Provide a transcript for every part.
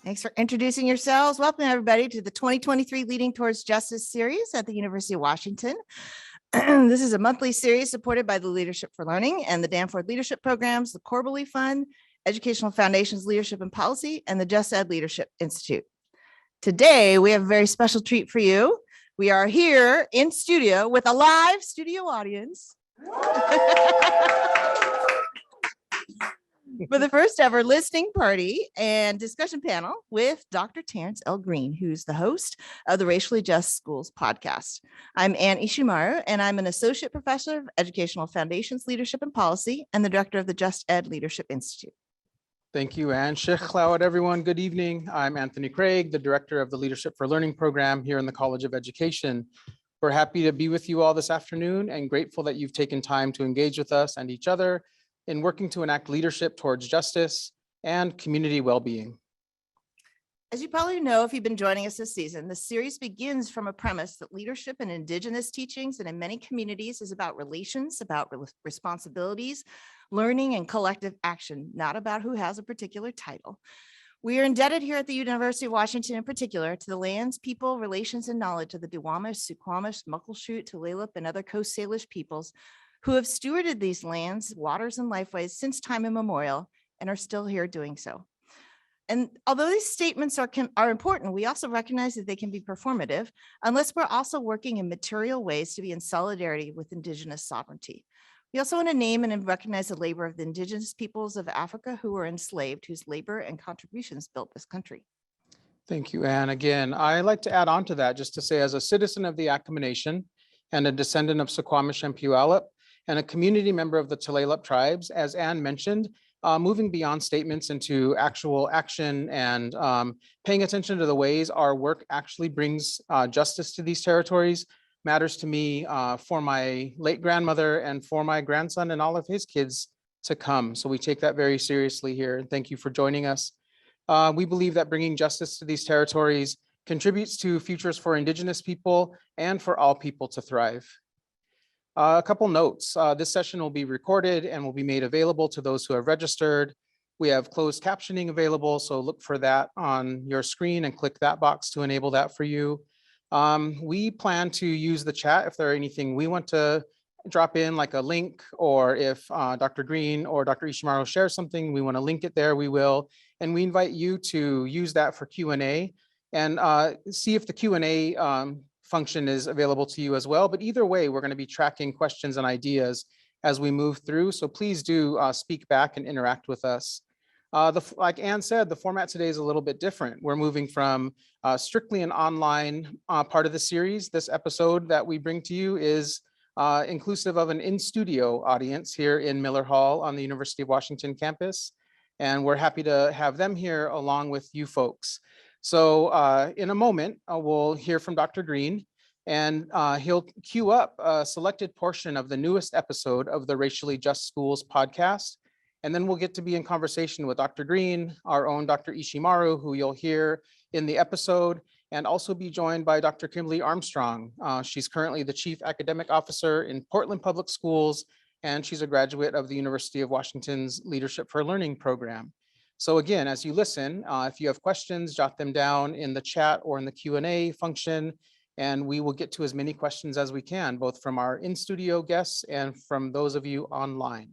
Thanks for introducing yourselves. Welcome, everybody, to the 2023 Leading Towards Justice series at the University of Washington. This is a monthly series supported by the Leadership for Learning and the Danforth Leadership Programs, the Corbally Fund, Educational Foundations Leadership and Policy, and the Just Ed Leadership Institute. Today, we have a very special treat for you. We are here in studio with a live studio audience. For the first ever listening party and discussion panel with Dr. Terrence L. Green, who's the host of the Racially Just Schools podcast. I'm Ann Ishimaru, and I'm an associate professor of Educational Foundations Leadership and Policy and the director of the Just Ed Leadership Institute. Thank you, Ann. Sheikh Cloud, everyone. Good evening. I'm Anthony Craig, the director of the Leadership for Learning program here in the College of Education. We're happy to be with you all this afternoon and grateful that you've taken time to engage with us and each other in working to enact leadership towards justice and community well-being. As you probably know, if you've been joining us this season, the series begins from a premise that leadership in Indigenous teachings and in many communities is about relations, about responsibilities, learning, and collective action, not about who has a particular title. We are indebted here at the University of Washington in particular to the lands, people, relations, and knowledge of the Duwamish, Suquamish, Muckleshoot, Tulalip, and other Coast Salish peoples who have stewarded these lands, waters, and lifeways since time immemorial and are still here doing so. And although these statements are important, we also recognize that they can be performative unless we're also working in material ways to be in solidarity with Indigenous sovereignty. We also want to name and recognize the labor of the Indigenous peoples of Africa who were enslaved, whose labor and contributions built this country. Thank you, Ann. Again, I like to add on to that just to say, as a citizen of the Acoma Nation and a descendant of Suquamish and Puyallup, and a community member of the Tulalip tribes, as Ann mentioned, moving beyond statements into actual action and paying attention to the ways our work actually brings justice to these territories matters to me for my late grandmother and for my grandson and all of his kids to come. So we take that very seriously here. And thank you for joining us. We believe that bringing justice to these territories contributes to futures for Indigenous people and for all people to thrive. A couple notes. This session will be recorded and will be made available to those who have registered. We have closed captioning available, so look for that on your screen and click that box to enable that for you. We plan to use the chat if there are anything we want to drop in, like a link, or if Dr. Green or Dr. Ishimaru shares something, we want to link it there, we will. And we invite you to use that for Q&A and see if the Q&A function is available to you as well. But either way, we're going to be tracking questions and ideas as we move through. So please do speak back and interact with us. Like Ann said, the format today is a little bit different. We're moving from strictly an online part of the series. This episode that we bring to you is inclusive of an in-studio audience here in Miller Hall on the University of Washington campus. And we're happy to have them here along with you folks. So in a moment, we'll hear from Dr. Green, and he'll queue up a selected portion of the newest episode of the Racially Just Schools podcast. And then we'll get to be in conversation with Dr. Green, our own Dr. Ishimaru, who you'll hear in the episode, and also be joined by Dr. Kimberly Armstrong. She's currently the Chief Academic Officer in Portland Public Schools, and she's a graduate of the University of Washington's Leadership for Learning program. So again, as you listen, if you have questions, jot them down in the chat or in the Q&A function, and we will get to as many questions as we can, both from our in-studio guests and from those of you online.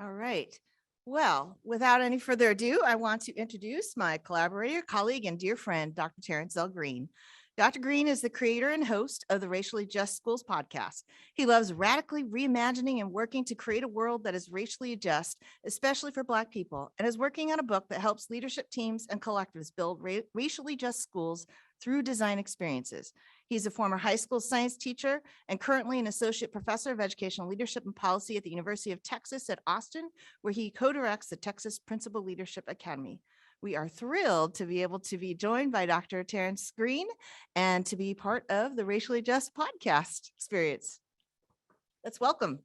All right. Well, without any further ado, I want to introduce my collaborator, colleague, and dear friend, Dr. Terrence L. Green. Dr. Green is the creator and host of the Racially Just Schools podcast. He loves radically reimagining and working to create a world that is racially just, especially for Black people, and is working on a book that helps leadership teams and collectives build racially just schools through design experiences. He's a former high school science teacher and currently an associate professor of educational leadership and policy at the University of Texas at Austin, where he co-directs the Texas Principal Leadership Academy. We are thrilled to be able to be joined by Dr. Terrence Green and to be part of the Racially Just podcast experience. Let's welcome.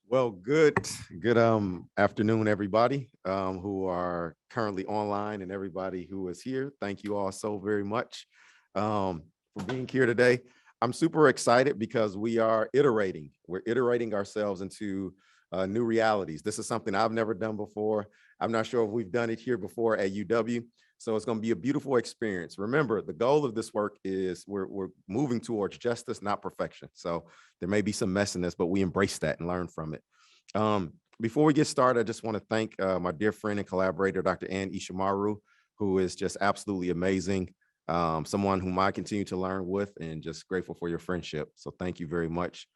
Well, good afternoon, everybody who are currently online and everybody who is here. Thank you all so very much for being here today. I'm super excited because we are iterating. We're iterating ourselves into new realities. This is something I've never done before. I'm not sure if we've done it here before at UW. So it's going to be a beautiful experience. Remember, the goal of this work is we're moving towards justice, not perfection. So there may be some messiness, but we embrace that and learn from it. Before we get started, I just want to thank my dear friend and collaborator, Dr. Ann Ishimaru, who is just absolutely amazing. Someone whom I continue to learn with, and just grateful for your friendship. So thank you very much.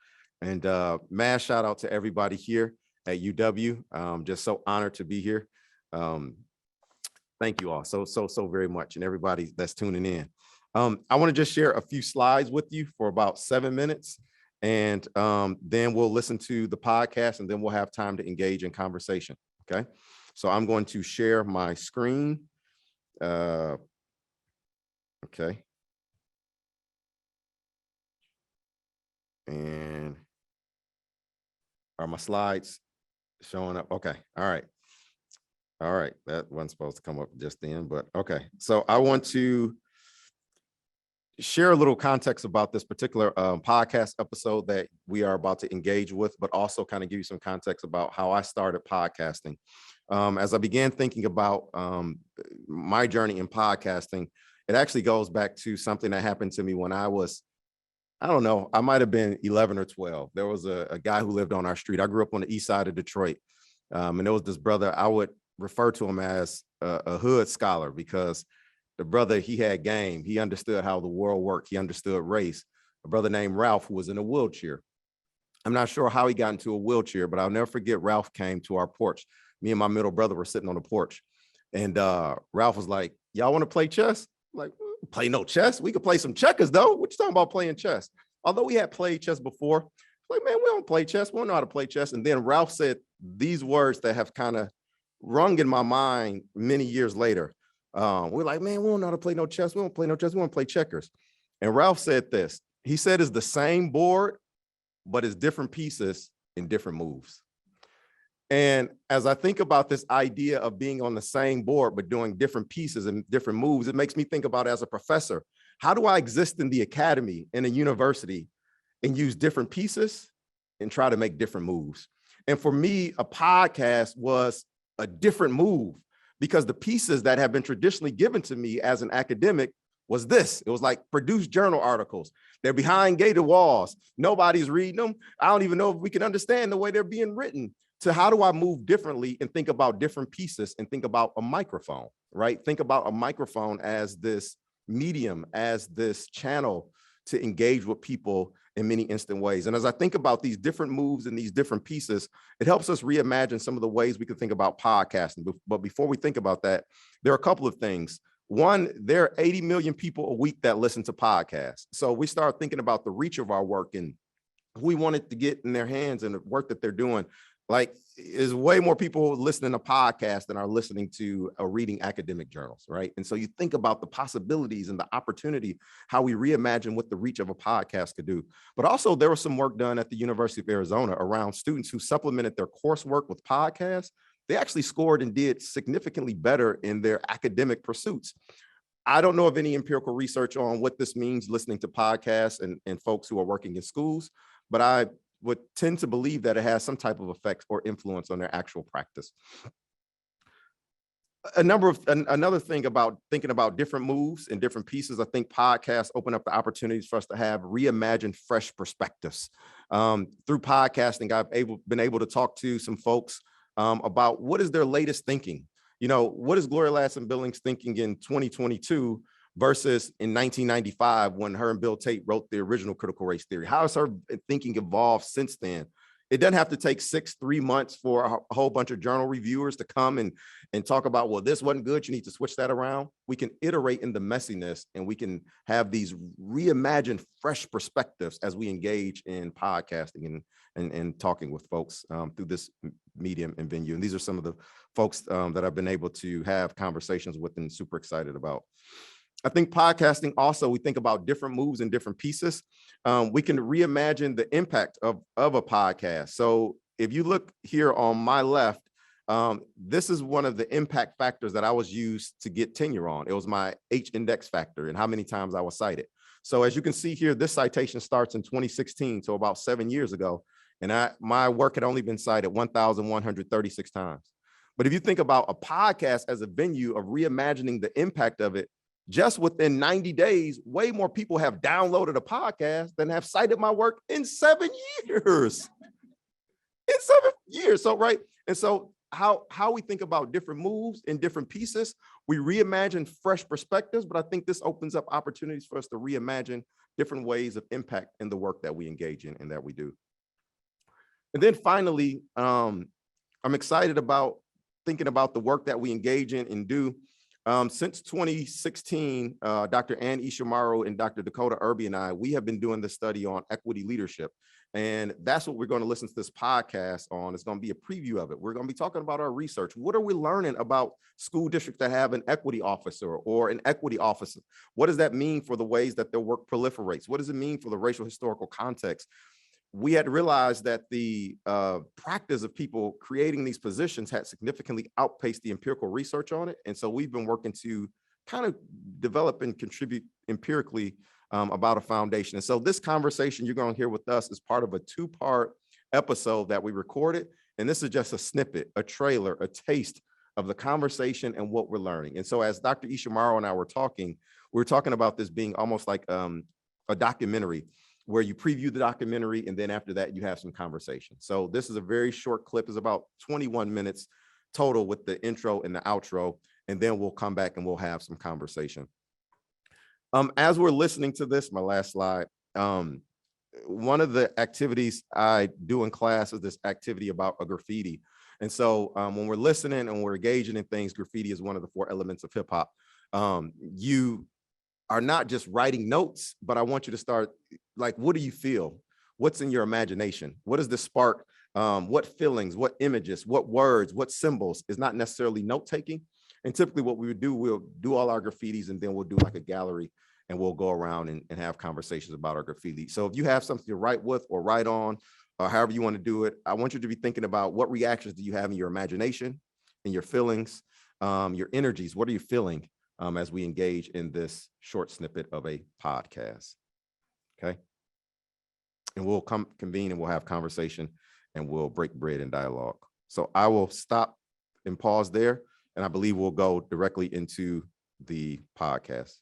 And mass shout out to everybody here at UW. Just so honored to be here. Thank you all so very much, and everybody that's tuning in. I want to just share a few slides with you for about 7 minutes, and then we'll listen to the podcast, and then we'll have time to engage in conversation. Okay, so I'm going to share my screen. Okay. And are my slides showing up? Okay. All right. All right. That wasn't supposed to come up just then, but okay. So I want to share a little context about this particular podcast episode that we are about to engage with, but also kind of give you some context about how I started podcasting. As I began thinking about my journey in podcasting, it actually goes back to something that happened to me when I was, I don't know, I might have been 11 or 12. There was a guy who lived on our street. I grew up on the east side of Detroit. And there was this brother, I would refer to him as a hood scholar, because the brother, he had game. He understood how the world worked. He understood race. A brother named Ralph, who was in a wheelchair. I'm not sure how he got into a wheelchair, but I'll never forget Ralph came to our porch. Me and my middle brother were sitting on the porch, and Ralph was like, y'all want to play chess? I'm like, play no chess. We could play some checkers though. What you talking about playing chess? Although we had played chess before, like, man, we don't play chess. We don't know how to play chess. And then Ralph said these words that have kind of rung in my mind many years later. We're like, man, we don't know how to play no chess. We don't play no chess. We want to play checkers. And Ralph said this. He said it's the same board, but it's different pieces and different moves. And as I think about this idea of being on the same board, but doing different pieces and different moves, it makes me think about, as a professor, how do I exist in the academy, in a university, and use different pieces and try to make different moves? And for me, a podcast was a different move, because the pieces that have been traditionally given to me as an academic was this. It was like, produce journal articles. They're behind gated walls. Nobody's reading them. I don't even know if we can understand the way they're being written. To how do I move differently and think about different pieces and think about a microphone, right? Think about a microphone as this medium, as this channel to engage with people in many instant ways. And as I think about these different moves and these different pieces, it helps us reimagine some of the ways we can think about podcasting. But before we think about that, there are a couple of things. One, there are 80 million people a week that listen to podcasts. So we start thinking about the reach of our work and who we wanted to get in their hands and the work that they're doing. Like, is way more people listening to podcasts than are listening to or reading academic journals, right? And so you think about the possibilities and the opportunity, how we reimagine what the reach of a podcast could do. But also, there was some work done at the University of Arizona around students who supplemented their coursework with podcasts. They actually scored and did significantly better in their academic pursuits. I don't know of any empirical research on what this means, listening to podcasts and folks who are working in schools, but I would tend to believe that it has some type of effect or influence on their actual practice. Another thing about thinking about different moves and different pieces, I think podcasts open up the opportunities for us to have reimagined fresh perspectives. Through podcasting, I've been able to talk to some folks about what is their latest thinking. You know, what is Gloria Ladson-Billings thinking in 2022 versus in 1995 when her and Bill Tate wrote the original critical race theory? How has her thinking evolved since then? It doesn't have to take 3 months for a whole bunch of journal reviewers to come and talk about, well, this wasn't good, you need to switch that around. We can iterate in the messiness, and we can have these reimagined fresh perspectives as we engage in podcasting and talking with folks through this medium and venue. And these are some of the folks that I've been able to have conversations with and super excited about. I think podcasting also, we think about different moves and different pieces. We can reimagine the impact of a podcast. So if you look here on my left, this is one of the impact factors that I was used to get tenure on. It was my H index factor and how many times I was cited. So as you can see here, this citation starts in 2016, so about 7 years ago. And my work had only been cited 1,136 times. But if you think about a podcast as a venue of reimagining the impact of it, just within 90 days, way more people have downloaded a podcast than have cited my work in 7 years. In 7 years. So, right. And so how we think about different moves in different pieces, we reimagine fresh perspectives, but I think this opens up opportunities for us to reimagine different ways of impact in the work that we engage in and that we do. And then finally, I'm excited about thinking about the work that we engage in and do. Since 2016, Dr. Ann Ishimaru and Dr. Dakota Irby and I, we have been doing this study on equity leadership. And that's what we're going to listen to this podcast on. It's going to be a preview of it. We're going to be talking about our research. What are we learning about school districts that have an equity officer or an equity officer? What does that mean for the ways that their work proliferates? What does it mean for the racial historical context? We had realized that the practice of people creating these positions had significantly outpaced the empirical research on it. And so we've been working to kind of develop and contribute empirically about a foundation. And so this conversation you're going to hear with us is part of a 2-part episode that we recorded. And this is just a snippet, a trailer, a taste of the conversation and what we're learning. And so as Dr. Ishimaru and I were talking about this being almost like a documentary where you preview the documentary and then after that you have some conversation. So this is a very short clip. It's about 21 minutes total with the intro and the outro, and then we'll come back and we'll have some conversation. As we're listening to this, my last slide, one of the activities I do in class is this activity about a graffiti. And so when we're listening and we're engaging in things, graffiti is one of the 4 elements of hip hop. You are not just writing notes, but I want you to start, like, what do you feel? What's in your imagination? What does this spark? What feelings, what images, what words, what symbols is not necessarily note taking. And typically what we would do, we'll do all our graffitis and then we'll do like a gallery and we'll go around and have conversations about our graffiti. So if you have something to write with or write on, or however you want to do it, I want you to be thinking about what reactions do you have in your imagination and your feelings, your energies. What are you feeling as we engage in this short snippet of a podcast? Okay. And we'll convene and we'll have conversation and we'll break bread and dialogue. So I will stop and pause there. And I believe we'll go directly into the podcast.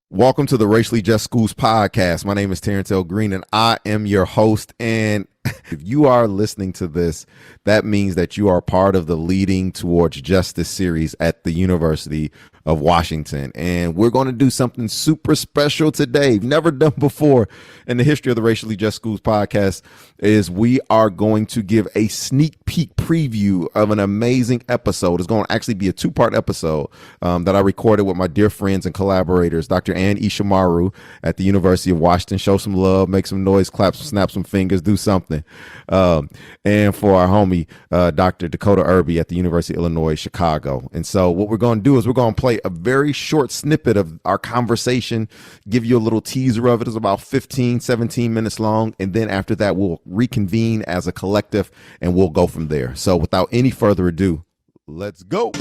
Welcome to the Racially Just Schools podcast. My name is Terrence L. Green, and I am your host. And if you are listening to this, that means that you are part of the Leading Towards Justice series at the University of Washington. And we're going to do something super special today, never done before in the history of the Racially Just Schools podcast, is we are going to give a sneak peek preview of an amazing episode. It's going to actually be a 2-part episode that I recorded with my dear friends and collaborators, Dr. Ann Ishimaru at the University of Washington. Show some love, make some noise, clap, snap some fingers, do something. And for our homie, Dr. Dakota Irby at the University of Illinois, Chicago. And so what we're going to do is we're going to play a very short snippet of our conversation, give you a little teaser of it. It's about 15, 17 minutes long. And then after that, we'll reconvene as a collective and we'll go from there. So without any further ado, let's go.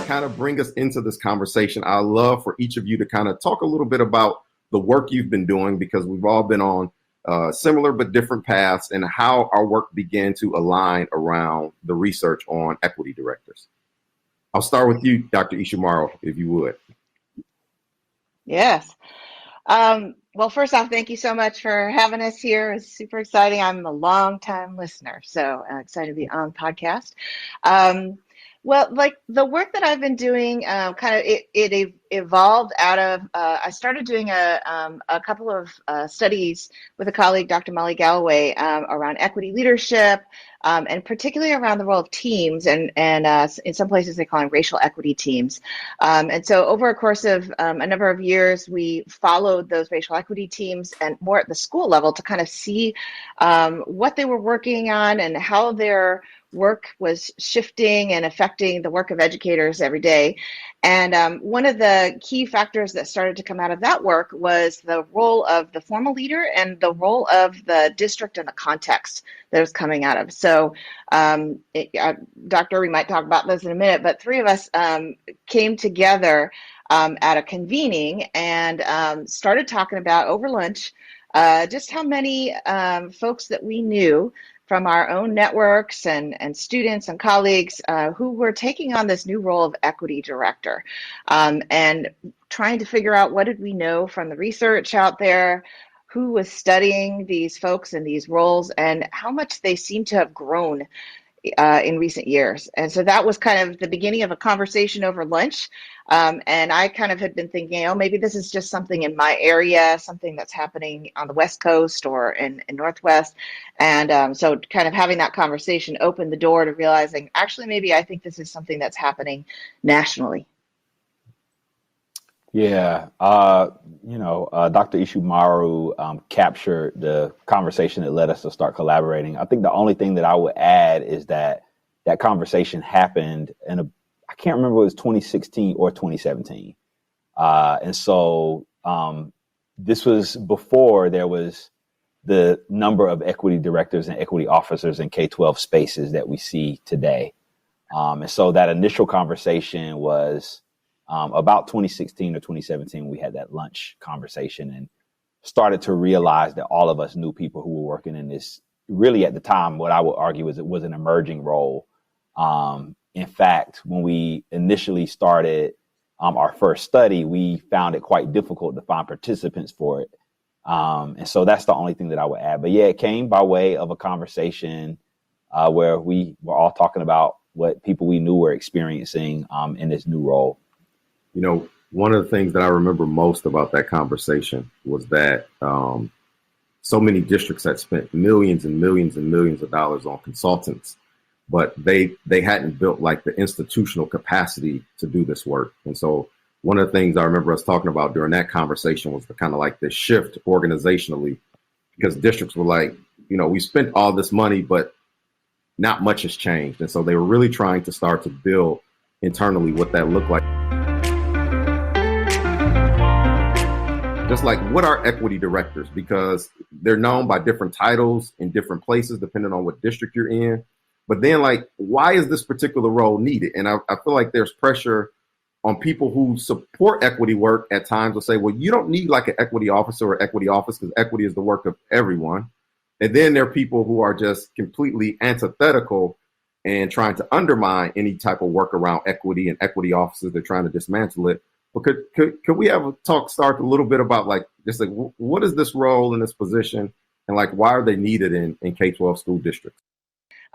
Kind of bring us into this conversation, I'd love for each of you to kind of talk a little bit about the work you've been doing, because we've all been on similar but different paths, and how our work began to align around the research on equity directors. I'll start with you, Dr. Ishimaru, if you would. Yes. Well, first off, thank you so much for having us here. It's super exciting. I'm a long time listener, so excited to be on the podcast. Well, like the work that I've been doing, it evolved out of. I started doing a couple of studies with a colleague, Dr. Molly Galloway, around equity leadership, and particularly around the role of teams, and in some places they call them racial equity teams. And so, over a course of a number of years, we followed those racial equity teams and more at the school level to kind of see what they were working on and how their work was shifting and affecting the work of educators every day. And one of the key factors that started to come out of that work was the role of the formal leader and the role of the district and the context that was coming out of. So, Dr. We might talk about this in a minute, but three of us came together at a convening and started talking about over lunch just how many folks that we knew from our own networks and students and colleagues who were taking on this new role of equity director, and trying to figure out what did we know from the research out there, who was studying these folks in these roles, and how much they seem to have grown in recent years. And so that was kind of the beginning of a conversation over lunch. And I kind of had been thinking, oh, maybe this is just something in my area, something that's happening on the West Coast or in Northwest. And so kind of having that conversation opened the door to realizing, actually, maybe I think this is something that's happening nationally. Yeah, Dr. Ishimaru captured the conversation that led us to start collaborating. I think the only thing that I would add is that that conversation happened I can't remember if it was 2016 or 2017. And so this was before there was the number of equity directors and equity officers in K-12 spaces that we see today. And so that initial conversation was about 2016 or 2017, we had that lunch conversation and started to realize that all of us knew people who were working in this, really at the time, what I would argue is it was an emerging role. In fact, when we initially started our first study, we found it quite difficult to find participants for it. And so that's the only thing that I would add. But yeah, it came by way of a conversation where we were all talking about what people we knew were experiencing in this new role. You know, one of the things that I remember most about that conversation was that so many districts had spent millions and millions and millions of dollars on consultants, but they hadn't built like the institutional capacity to do this work. And so one of the things I remember us talking about during that conversation was the kind of like the shift organizationally, because districts were like, you know, we spent all this money, but not much has changed. And so they were really trying to start to build internally what that looked like. Just like, what are equity directors? Because they're known by different titles in different places, depending on what district you're in. But then, like, why is this particular role needed? And I feel like there's pressure on people who support equity work at times will say, well, you don't need like an equity officer or equity office because equity is the work of everyone. And then there are people who are just completely antithetical and trying to undermine any type of work around equity and equity offices. They're trying to dismantle it. But could we have a talk start a little bit about like, just like, what is this role in this position and like, why are they needed in K-12 school districts?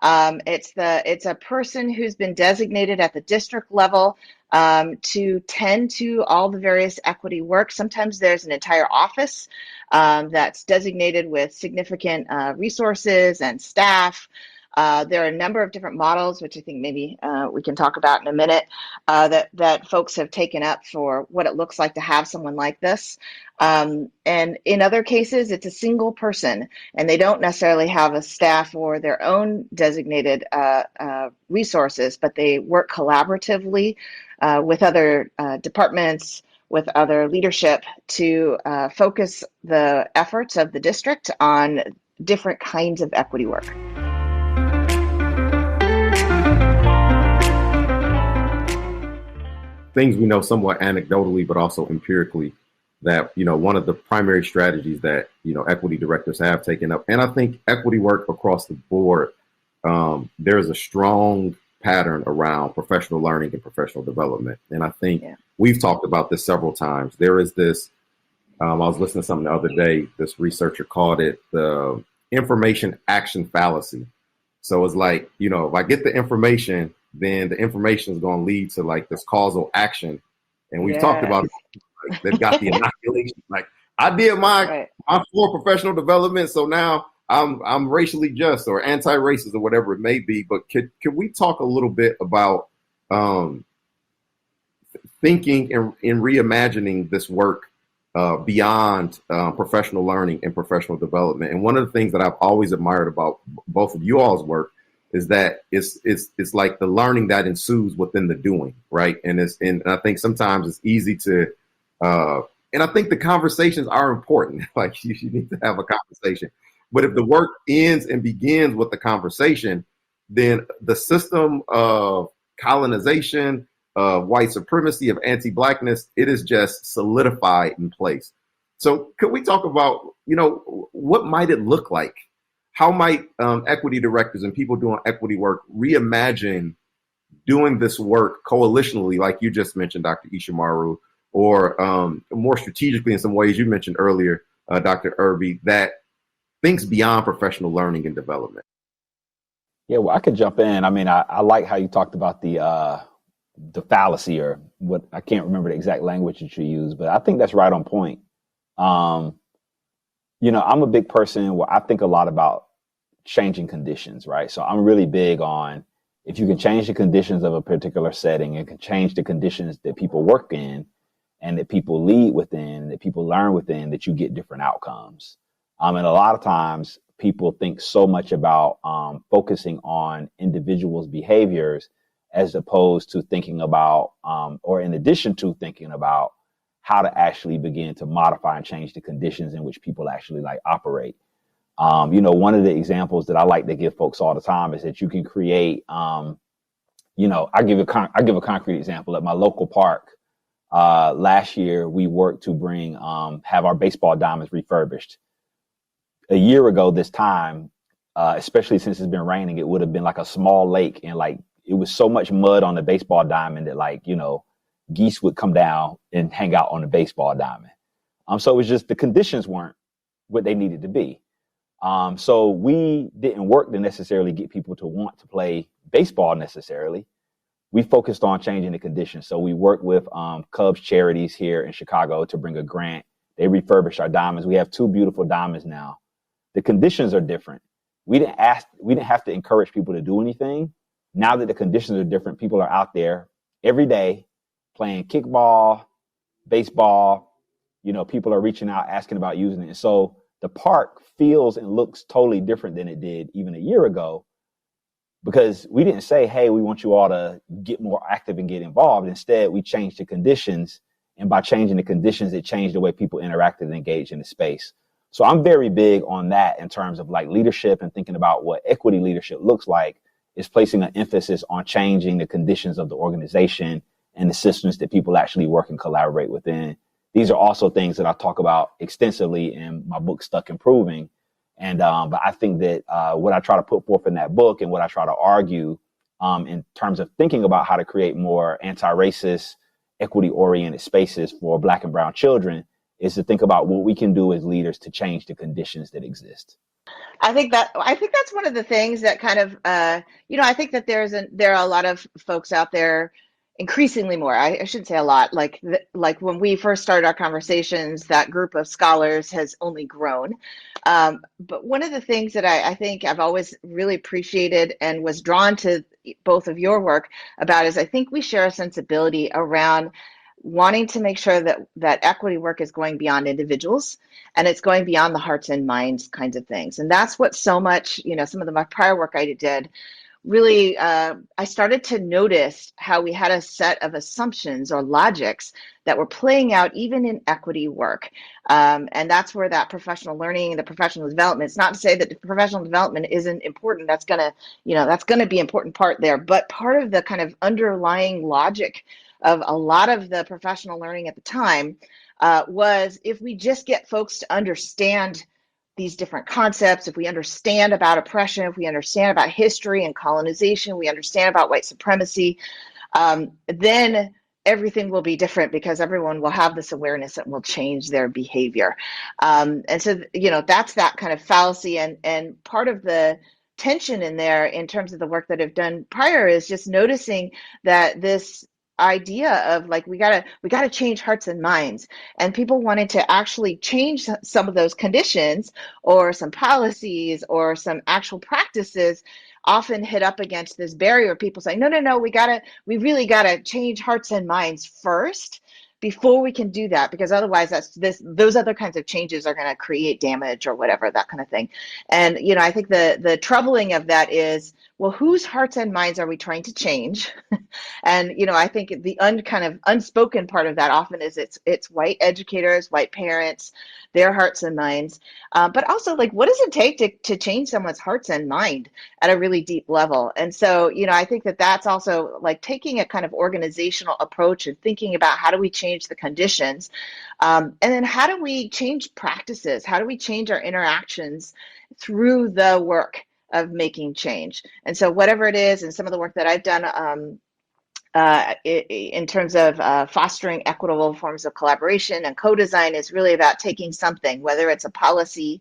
It's a person who's been designated at the district level to tend to all the various equity work. Sometimes there's an entire office that's designated with significant resources and staff. There are a number of different models, which I think maybe we can talk about in a minute, that folks have taken up for what it looks like to have someone like this. And in other cases, it's a single person, and they don't necessarily have a staff or their own designated resources, but they work collaboratively with other departments, with other leadership to focus the efforts of the district on different kinds of equity work. Things we know somewhat anecdotally, but also empirically, that, you know, one of the primary strategies that, you know, equity directors have taken up, and I think equity work across the board, there's a strong pattern around professional learning and professional development. And I think we've talked about this several times. There is this, I was listening to something the other day, this researcher called it the information action fallacy. So it's like, you know, if I get the information then the information is going to lead to like this causal action. And we've talked about Yes. like, they've got the inoculation. Like I did Right. my 4 professional development, so now I'm racially just or anti-racist or whatever it may be. But can we talk a little bit about thinking and reimagining this work beyond professional learning and professional development? And one of the things that I've always admired about both of you all's work is that it's like the learning that ensues within the doing, right? And I think sometimes it's easy to and I think the conversations are important. Like you need to have a conversation. But if the work ends and begins with the conversation, then the system of colonization, of white supremacy, of anti-blackness, it is just solidified in place. So could we talk about, what might it look like? How might equity directors and people doing equity work reimagine doing this work coalitionally, like you just mentioned, Dr. Ishimaru, or more strategically in some ways you mentioned earlier, Dr. Irby, that thinks beyond professional learning and development? Yeah, well, I could jump in. I mean, I like how you talked about the fallacy, or what, I can't remember the exact language that you use, but I think that's right on point. I'm a big person where I think a lot about changing conditions, right? So I'm really big on, if you can change the conditions of a particular setting and can change the conditions that people work in and that people lead within, that people learn within, that you get different outcomes. And a lot of times people think so much about focusing on individuals' behaviors as opposed to thinking about, or in addition to thinking about, how to actually begin to modify and change the conditions in which people actually like operate. One of the examples that I like to give folks all the time is that you can create, I give a concrete example. At my local park, last year, we worked to have our baseball diamonds refurbished. A year ago this time, especially since it's been raining, it would have been like a small lake, and like it was so much mud on the baseball diamond that geese would come down and hang out on the baseball diamond. So it was just the conditions weren't what they needed to be. So we didn't work to necessarily get people to want to play baseball necessarily. We focused on changing the conditions. So we worked with Cubs charities here in Chicago to bring a grant. They refurbished our diamonds. We have 2 beautiful diamonds now. The conditions are different. We didn't have to encourage people to do anything. Now that the conditions are different, people are out there every day playing kickball, baseball. People are reaching out, asking about using it. And so the park feels and looks totally different than it did even a year ago, because we didn't say, hey, we want you all to get more active and get involved. Instead, we changed the conditions. And by changing the conditions, it changed the way people interacted and engaged in the space. So I'm very big on that in terms of like leadership and thinking about what equity leadership looks like, is placing an emphasis on changing the conditions of the organization and the systems that people actually work and collaborate within. These are also things that I talk about extensively in my book, Stuck Improving. And but I think that what I try to put forth in that book and what I try to argue in terms of thinking about how to create more anti-racist, equity-oriented spaces for Black and brown children is to think about what we can do as leaders to change the conditions that exist. I think that's one of the things that kind of, I think that there are a lot of folks out there, increasingly more. I shouldn't say a lot. Like when we first started our conversations, that group of scholars has only grown. But one of the things that I think I've always really appreciated and was drawn to both of your work about is I think we share a sensibility around wanting to make sure that equity work is going beyond individuals and it's going beyond the hearts and minds kinds of things. And that's what so much, some of my prior work I did really, I started to notice how we had a set of assumptions or logics that were playing out even in equity work. And that's where that professional learning and the professional development, it's not to say that the professional development isn't important. That's going to be an important part there. But part of the kind of underlying logic of a lot of the professional learning at the time was if we just get folks to understand these different concepts, if we understand about oppression, if we understand about history and colonization, we understand about white supremacy, then everything will be different because everyone will have this awareness and will change their behavior. And so, that's that kind of fallacy. And part of the tension in there in terms of the work that I've done prior is just noticing that this idea of like we gotta change hearts and minds, and people wanting to actually change some of those conditions or some policies or some actual practices often hit up against this barrier of people saying no, we really gotta change hearts and minds first before we can do that, because otherwise those other kinds of changes are going to create damage or whatever, that kind of thing. And I think the troubling of that is, well, whose hearts and minds are we trying to change? And I think the kind of unspoken part of that often is it's white educators, white parents, their hearts and minds, but also like, what does it take to change someone's hearts and mind at a really deep level? And so I think that's also like taking a kind of organizational approach and thinking about how do we change the conditions, and then how do we change practices? How do we change our interactions through the work of making change? And so whatever it is, and some of the work that I've done in terms of fostering equitable forms of collaboration and co-design is really about taking something, whether it's a policy,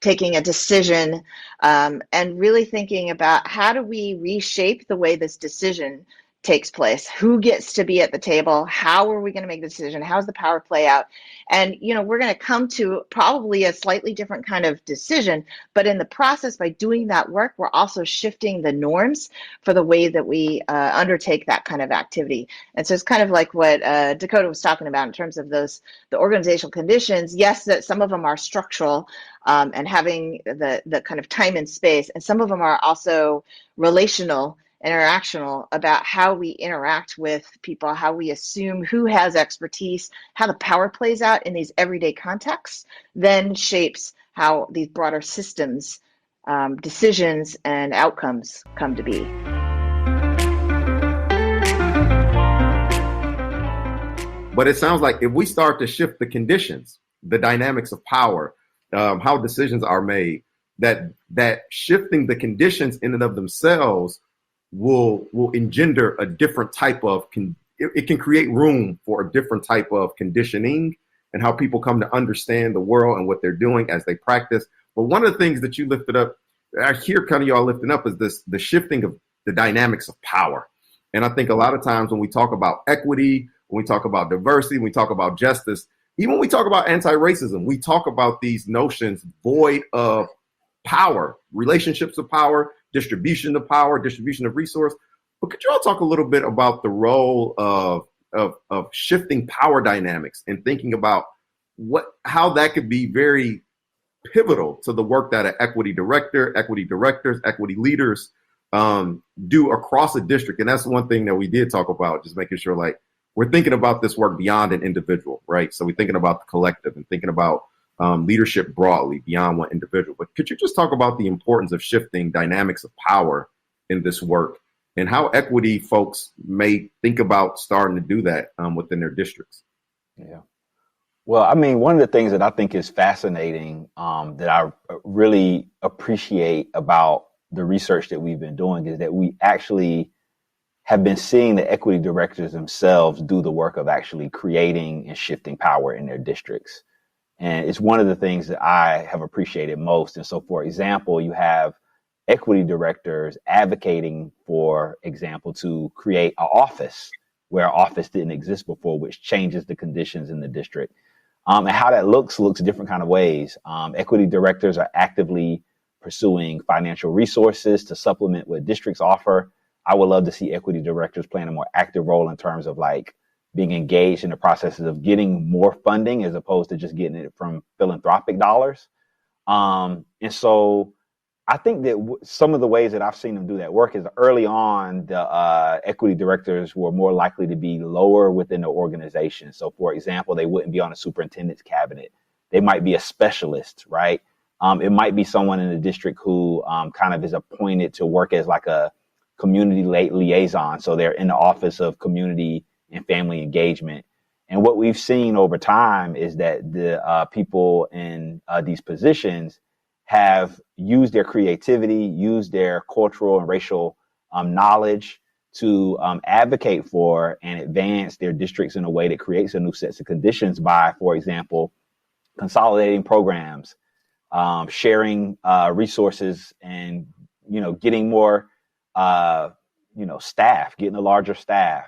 taking a decision, and really thinking about how do we reshape the way this decision takes place? Who gets to be at the table? How are we going to make the decision? How's the power play out? And, we're going to come to probably a slightly different kind of decision, but in the process, by doing that work, we're also shifting the norms for the way that we undertake that kind of activity. And so it's kind of like what Dakota was talking about in terms of the organizational conditions. Yes, that some of them are structural, and having the kind of time and space, and some of them are also relational, interactional, about how we interact with people, how we assume who has expertise, how the power plays out in these everyday contexts, then shapes how these broader systems, decisions, and outcomes come to be. But it sounds like if we start to shift the conditions, the dynamics of power, how decisions are made, that shifting the conditions in and of themselves will engender a different type of it can create room for a different type of conditioning and how people come to understand the world and what they're doing as they practice. But one of the things that you lifted up, I hear kind of y'all lifting up, is the shifting of the dynamics of power. And I think a lot of times when we talk about equity, when we talk about diversity, when we talk about justice, even when we talk about anti-racism, we talk about these notions void of power, relationships of power, distribution of power, distribution of resource. But could you all talk a little bit about the role of shifting power dynamics and thinking about how that could be very pivotal to the work that an equity director, equity directors, equity leaders do across a district? And that's one thing that we did talk about, just making sure like we're thinking about this work beyond an individual, right? So we're thinking about the collective and thinking about leadership broadly beyond one individual. But could you just talk about the importance of shifting dynamics of power in this work and how equity folks may think about starting to do that within their districts? Yeah. Well, I mean, one of the things that I think is fascinating, that I really appreciate about the research that we've been doing, is that we actually have been seeing the equity directors themselves do the work of actually creating and shifting power in their districts. And it's one of the things that I have appreciated most. And so, for example, you have equity directors advocating, for example, to create an office where an office didn't exist before, which changes the conditions in the district. And how that looks different kind of ways. Equity directors are actively pursuing financial resources to supplement what districts offer. I would love to see equity directors playing a more active role in terms of like being engaged in the processes of getting more funding as opposed to just getting it from philanthropic dollars. And so I think that some of the ways that I've seen them do that work is early on, the equity directors were more likely to be lower within the organization. So, for example, they wouldn't be on a superintendent's cabinet. They might be a specialist, right? It might be someone in the district who kind of is appointed to work as like a community liaison. So they're in the office of community and family engagement. And what we've seen over time is that the people in these positions have used their creativity, used their cultural and racial knowledge to advocate for and advance their districts in a way that creates a new sets of conditions by, for example, consolidating programs, sharing resources, and getting more, staff, getting a larger staff.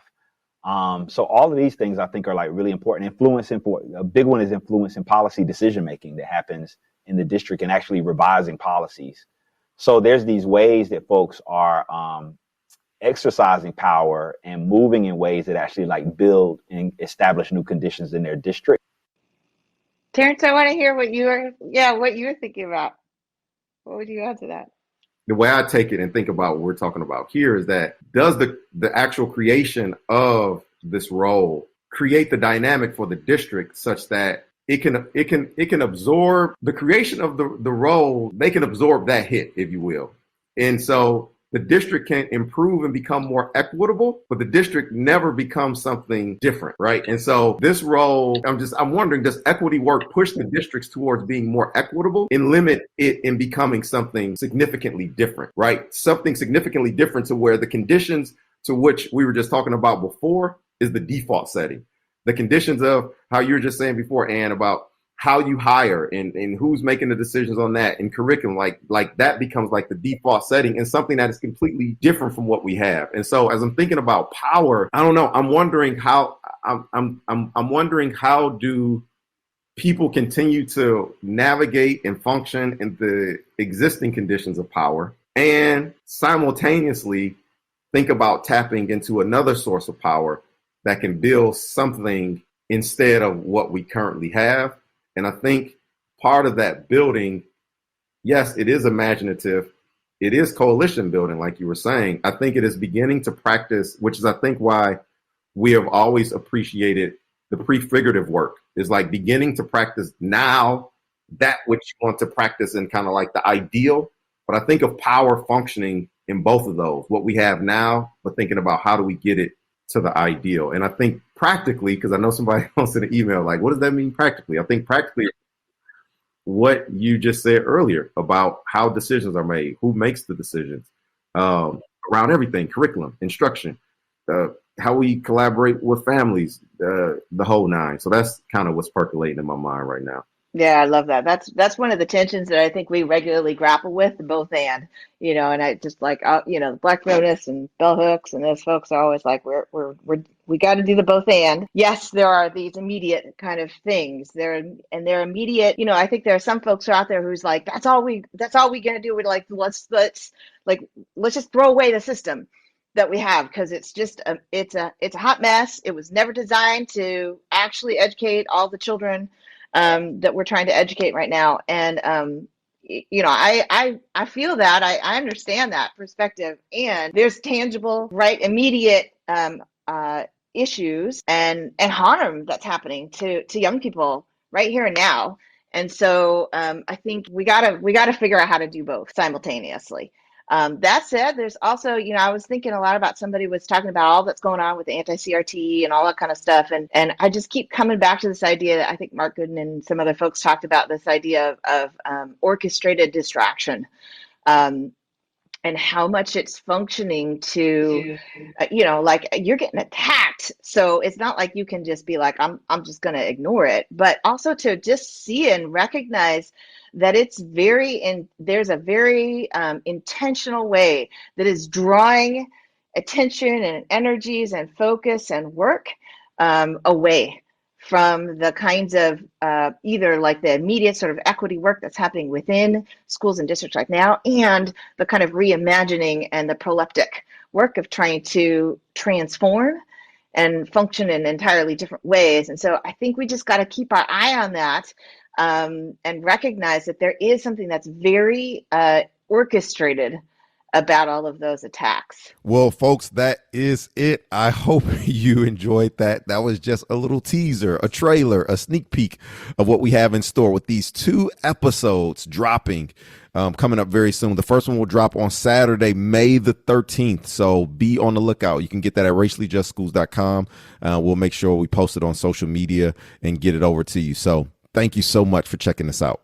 So all of these things I think are like really important. A big one is influencing policy decision making that happens in the district and actually revising policies. So there's these ways that folks are exercising power and moving in ways that actually like build and establish new conditions in their district. Terrence, I want to hear what you were thinking about. What would you add to that? The way I take it and think about what we're talking about here is that does the actual creation of this role create the dynamic for the district such that it can absorb the creation of the role, they can absorb that hit, if you will. And so the district can improve and become more equitable, but the district never becomes something different, right? And so this role, I'm wondering, does equity work push the districts towards being more equitable and limit it in becoming something significantly different, right? Something significantly different to where the conditions to which we were just talking about before is the default setting. The conditions of how you were just saying before, Ann, about how you hire and who's making the decisions on that and curriculum, like that becomes like the default setting and something that is completely different from what we have. And so as I'm thinking about power, I don't know, I'm wondering how do people continue to navigate and function in the existing conditions of power and simultaneously think about tapping into another source of power that can build something instead of what we currently have. And I think part of that building, yes, it is imaginative. It is coalition building, like you were saying. I think it is beginning to practice, which is, I think, why we have always appreciated the prefigurative work, is like beginning to practice now that which you want to practice in kind of like the ideal. But I think of power functioning in both of those, what we have now, but thinking about how do we get it to the ideal. And I think practically, because I know somebody else in an email, like, what does that mean practically? I think practically what you just said earlier about how decisions are made, who makes the decisions around everything, curriculum, instruction, how we collaborate with families, the whole nine. So that's kind of what's percolating in my mind right now. Yeah, I love that. That's one of the tensions that I think we regularly grapple with, both and, and I just like, Black feminists and bell hooks and those folks are always like, we got to do the both and. Yes, there are these immediate kind of things they're immediate. I think there are some folks out there who's like, that's all we gonna do. We're like, let's just throw away the system that we have because it's just it's a hot mess. It was never designed to actually educate all the children that we're trying to educate right now. And, I feel that I understand that perspective, and there's tangible, right, immediate issues and harm that's happening to young people right here and now. And so I think we gotta figure out how to do both simultaneously. That said, there's also, I was thinking a lot about, somebody was talking about all that's going on with the anti-CRT and all that kind of stuff. And I just keep coming back to this idea that I think Mark Gooden and some other folks talked about, this idea of orchestrated distraction. And how much it's functioning to, like you're getting attacked. So it's not like you can just be like, I'm just going to ignore it, but also to just see and recognize that there's a very intentional way that is drawing attention and energies and focus and work away from the kinds of either like the immediate sort of equity work that's happening within schools and districts right now, and the kind of reimagining and the proleptic work of trying to transform and function in entirely different ways. And so I think we just got to keep our eye on that and recognize that there is something that's very orchestrated about all of those attacks. Well, folks, that is it. I hope you enjoyed that. That was just a little teaser, a trailer, a sneak peek of what we have in store with these 2 episodes dropping coming up very soon. The first one will drop on Saturday, May the 13th. So be on the lookout. You can get that at raciallyjustschools.com. We'll make sure we post it on social media and get it over to you. So thank you so much for checking this out.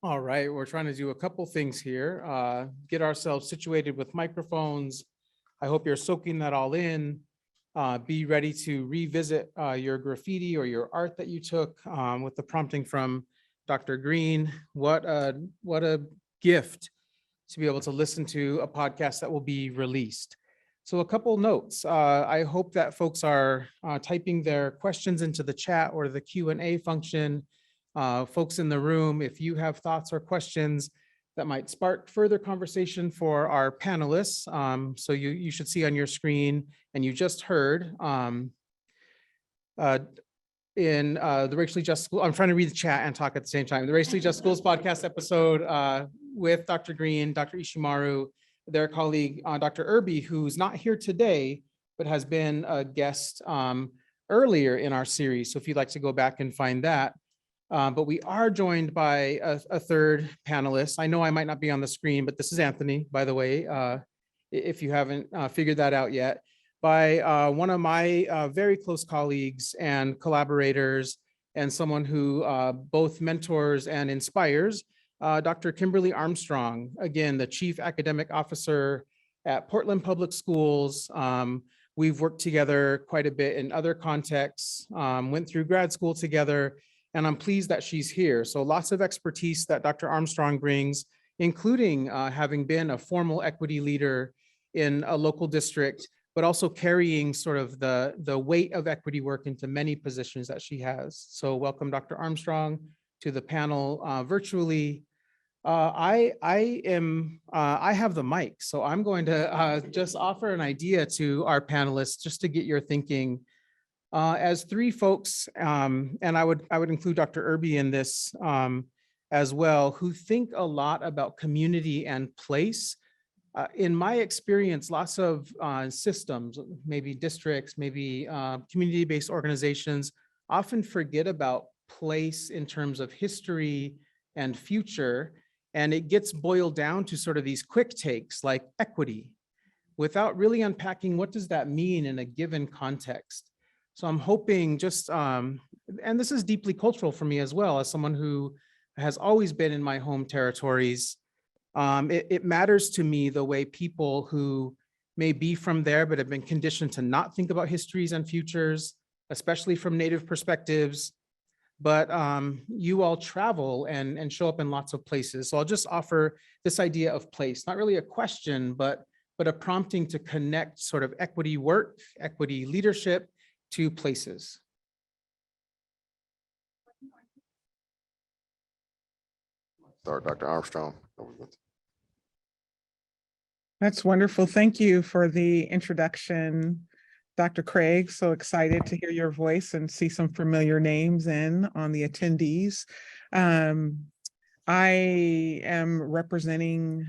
All right, we're trying to do a couple things here. Get ourselves situated with microphones. I hope you're soaking that all in. Be ready to revisit your graffiti or your art that you took with the prompting from Dr. Green. What a gift to be able to listen to a podcast that will be released. So a couple notes. I hope that folks are typing their questions into the chat or the Q&A function. Folks in the room, if you have thoughts or questions that might spark further conversation for our panelists. So you should see on your screen, and you just heard in the Racially Just School, I'm trying to read the chat and talk at the same time. The Racially Just Schools podcast episode with Dr. Green, Dr. Ishimaru, their colleague, Dr. Irby, who's not here today, but has been a guest earlier in our series. So if you'd like to go back and find that. But we are joined by a third panelist. I know I might not be on the screen, but this is Anthony, by the way, if you haven't figured that out yet, by one of my very close colleagues and collaborators, and someone who both mentors and inspires, Dr. Kimberly Armstrong, again, the Chief Academic Officer at Portland Public Schools. We've worked together quite a bit in other contexts, went through grad school together, and I'm pleased that she's here. So lots of expertise that Dr. Armstrong brings, including having been a formal equity leader in a local district, but also carrying sort of the weight of equity work into many positions that she has. So welcome, Dr. Armstrong, to the panel virtually. I have the mic, so I'm going to just offer an idea to our panelists just to get your thinking. As three folks, and I would include Dr. Irby in this as well, who think a lot about community and place. In my experience, lots of systems, maybe districts, maybe community-based organizations, often forget about place in terms of history and future, and it gets boiled down to sort of these quick takes like equity, without really unpacking what does that mean in a given context. So I'm hoping just, and this is deeply cultural for me as well, as someone who has always been in my home territories. It matters to me the way people who may be from there, but have been conditioned to not think about histories and futures, especially from Native perspectives. But you all travel and show up in lots of places. So I'll just offer this idea of place, not really a question, but a prompting to connect sort of equity work, equity leadership to places. Start, Dr. Armstrong. That's wonderful. Thank you for the introduction, Dr. Craig. So excited to hear your voice and see some familiar names on the attendees. I am representing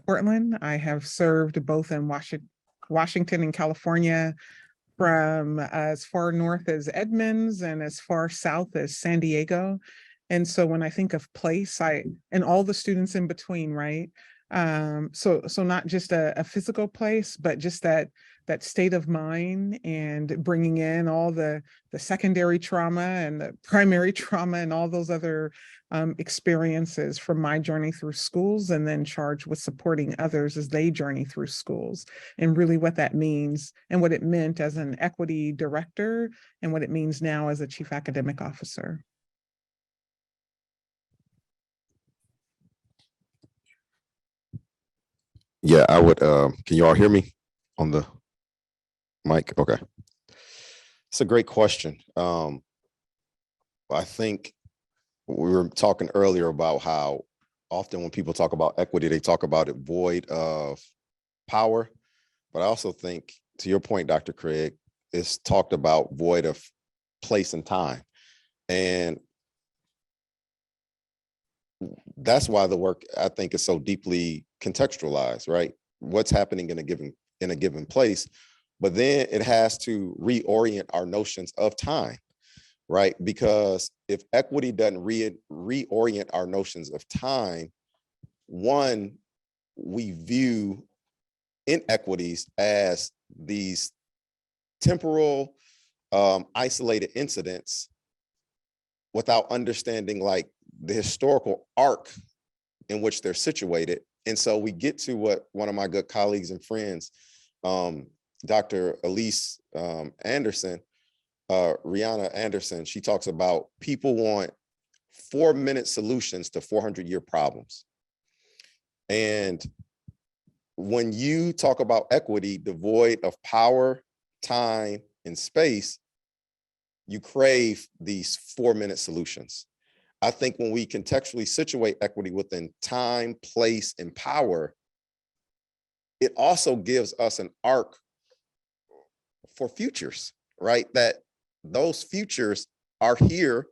Portland. I have served both in Washington and California, from as far north as Edmonds and as far south as San Diego. And so when I think of place, and all the students in between, right? So not just a physical place, but just that state of mind, and bringing in all the secondary trauma and the primary trauma and all those other experiences from my journey through schools, and then charged with supporting others as they journey through schools, and really what that means and what it meant as an equity director and what it means now as a chief academic officer. Yeah, I would, can you all hear me on the mic? Okay. It's a great question. I think we were talking earlier about how often when people talk about equity, they talk about it void of power. But I also think, to your point, Dr. Craig, it's talked about void of place and time. And that's why the work, I think, is so deeply contextualized, right? What's happening in a given place, but then it has to reorient our notions of time, right? Because if equity doesn't reorient our notions of time, one, we view inequities as these temporal, isolated incidents without understanding like the historical arc in which they're situated. And so we get to what one of my good colleagues and friends, Dr. Elise Anderson, Rihanna Anderson, she talks about people want 4-minute solutions to 400-year problems. And when you talk about equity devoid of power, time, and space, you crave these 4-minute solutions. I think when we contextually situate equity within time, place, and power, it also gives us an arc for futures, right? That those futures are here.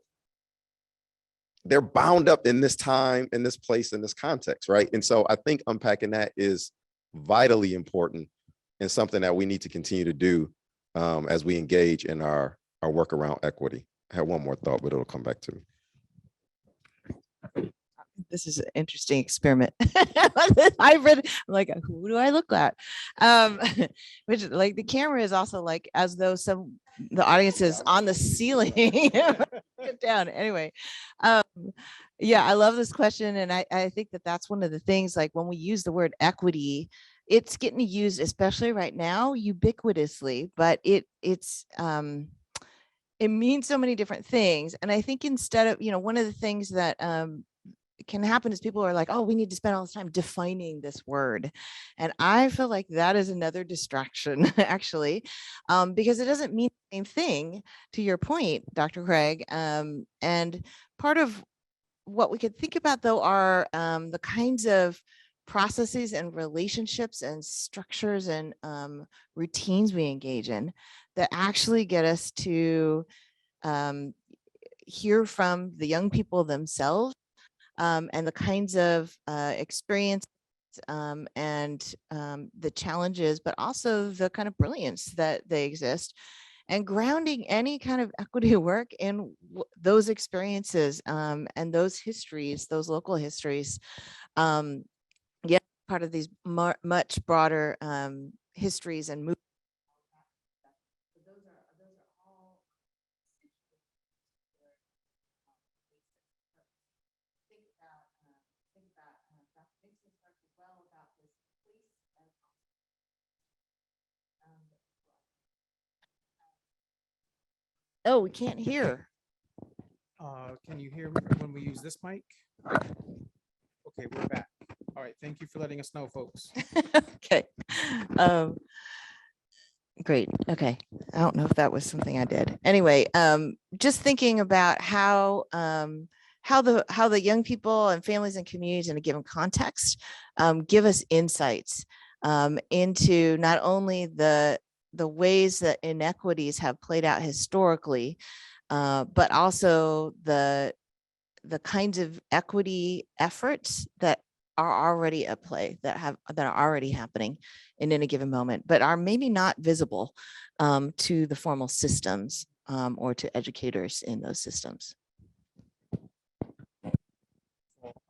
They're bound up in this time, in this place, in this context, right? And so I think unpacking that is vitally important and something that we need to continue to do as we engage in our work around equity. I had one more thought, but it'll come back to me. This is an interesting experiment. I read, I'm like, who do I look at? Which like the camera is also like as though the audience is on the ceiling. Get down. Anyway, yeah, I love this question, and I think that that's one of the things. Like when we use the word equity, it's getting used, especially right now, ubiquitously. But it means so many different things, and I think instead of one of the things that can happen is people are like, oh, we need to spend all this time defining this word. And I feel like that is another distraction, actually, because it doesn't mean the same thing, to your point, Dr. Craig. And part of what we could think about, though, are the kinds of processes and relationships and structures and routines we engage in that actually get us to hear from the young people themselves, and the kinds of experience and the challenges, but also the kind of brilliance that they exist, and grounding any kind of equity work in those experiences and those histories, those local histories. Yeah, part of these much broader histories and movements. Oh, we can't hear. Can you hear me when we use this mic? Okay, we're back. All right, thank you for letting us know, folks. Okay. Great. Okay. I don't know if that was something I did. Anyway, just thinking about how the young people and families and communities in a given context give us insights into not only the ways that inequities have played out historically, but also the kinds of equity efforts that are already at play, that are already happening in any given moment, but are maybe not visible to the formal systems or to educators in those systems.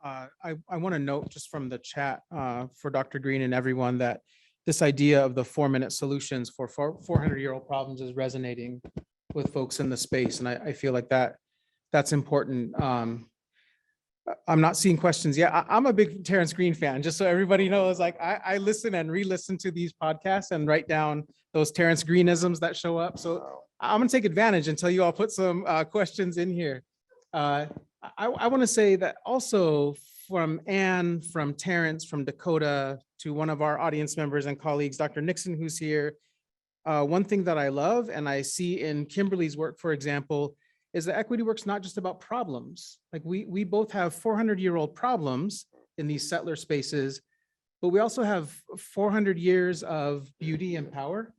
I want to note just from the chat for Dr. Green and everyone that this idea of the 4-minute solutions for 400-year-old problems is resonating with folks in the space. And I feel like that's important. I'm not seeing questions yet. I'm a big Terrence Green fan, just so everybody knows. Like I listen and re-listen to these podcasts and write down those Terrence Greenisms that show up. So I'm gonna take advantage until you all put some questions in here. I want to say that also from Anne, from Terrence, from Dakota, to one of our audience members and colleagues, Dr. Nixon, who's here. One thing that I love and I see in Kimberly's work, for example, is that equity work's not just about problems. Like we both have 400-year-old problems in these settler spaces, but we also have 400 years of beauty and power.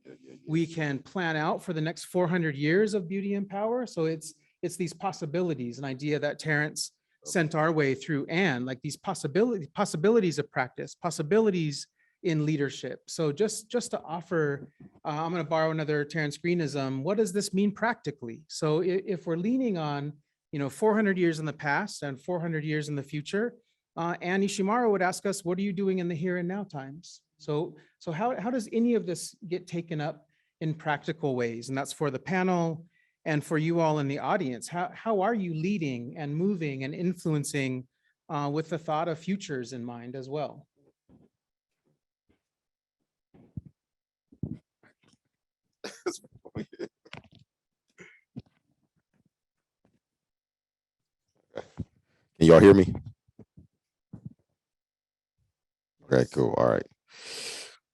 We can plan out for the next 400 years of beauty and power. So it's these possibilities, an idea that Terrence sent our way through Anne, like these possibilities of practice, possibilities in leadership. So just to offer, I'm going to borrow another Terrence Greenism. What does this mean practically? So if we're leaning on, 400 years in the past and 400 years in the future, Anne Ishimaru would ask us, what are you doing in the here and now times? So how does any of this get taken up in practical ways? And that's for the panel and for you all in the audience. How are you leading and moving and influencing with the thought of futures in mind as well? Can y'all hear me? Okay, cool. All right.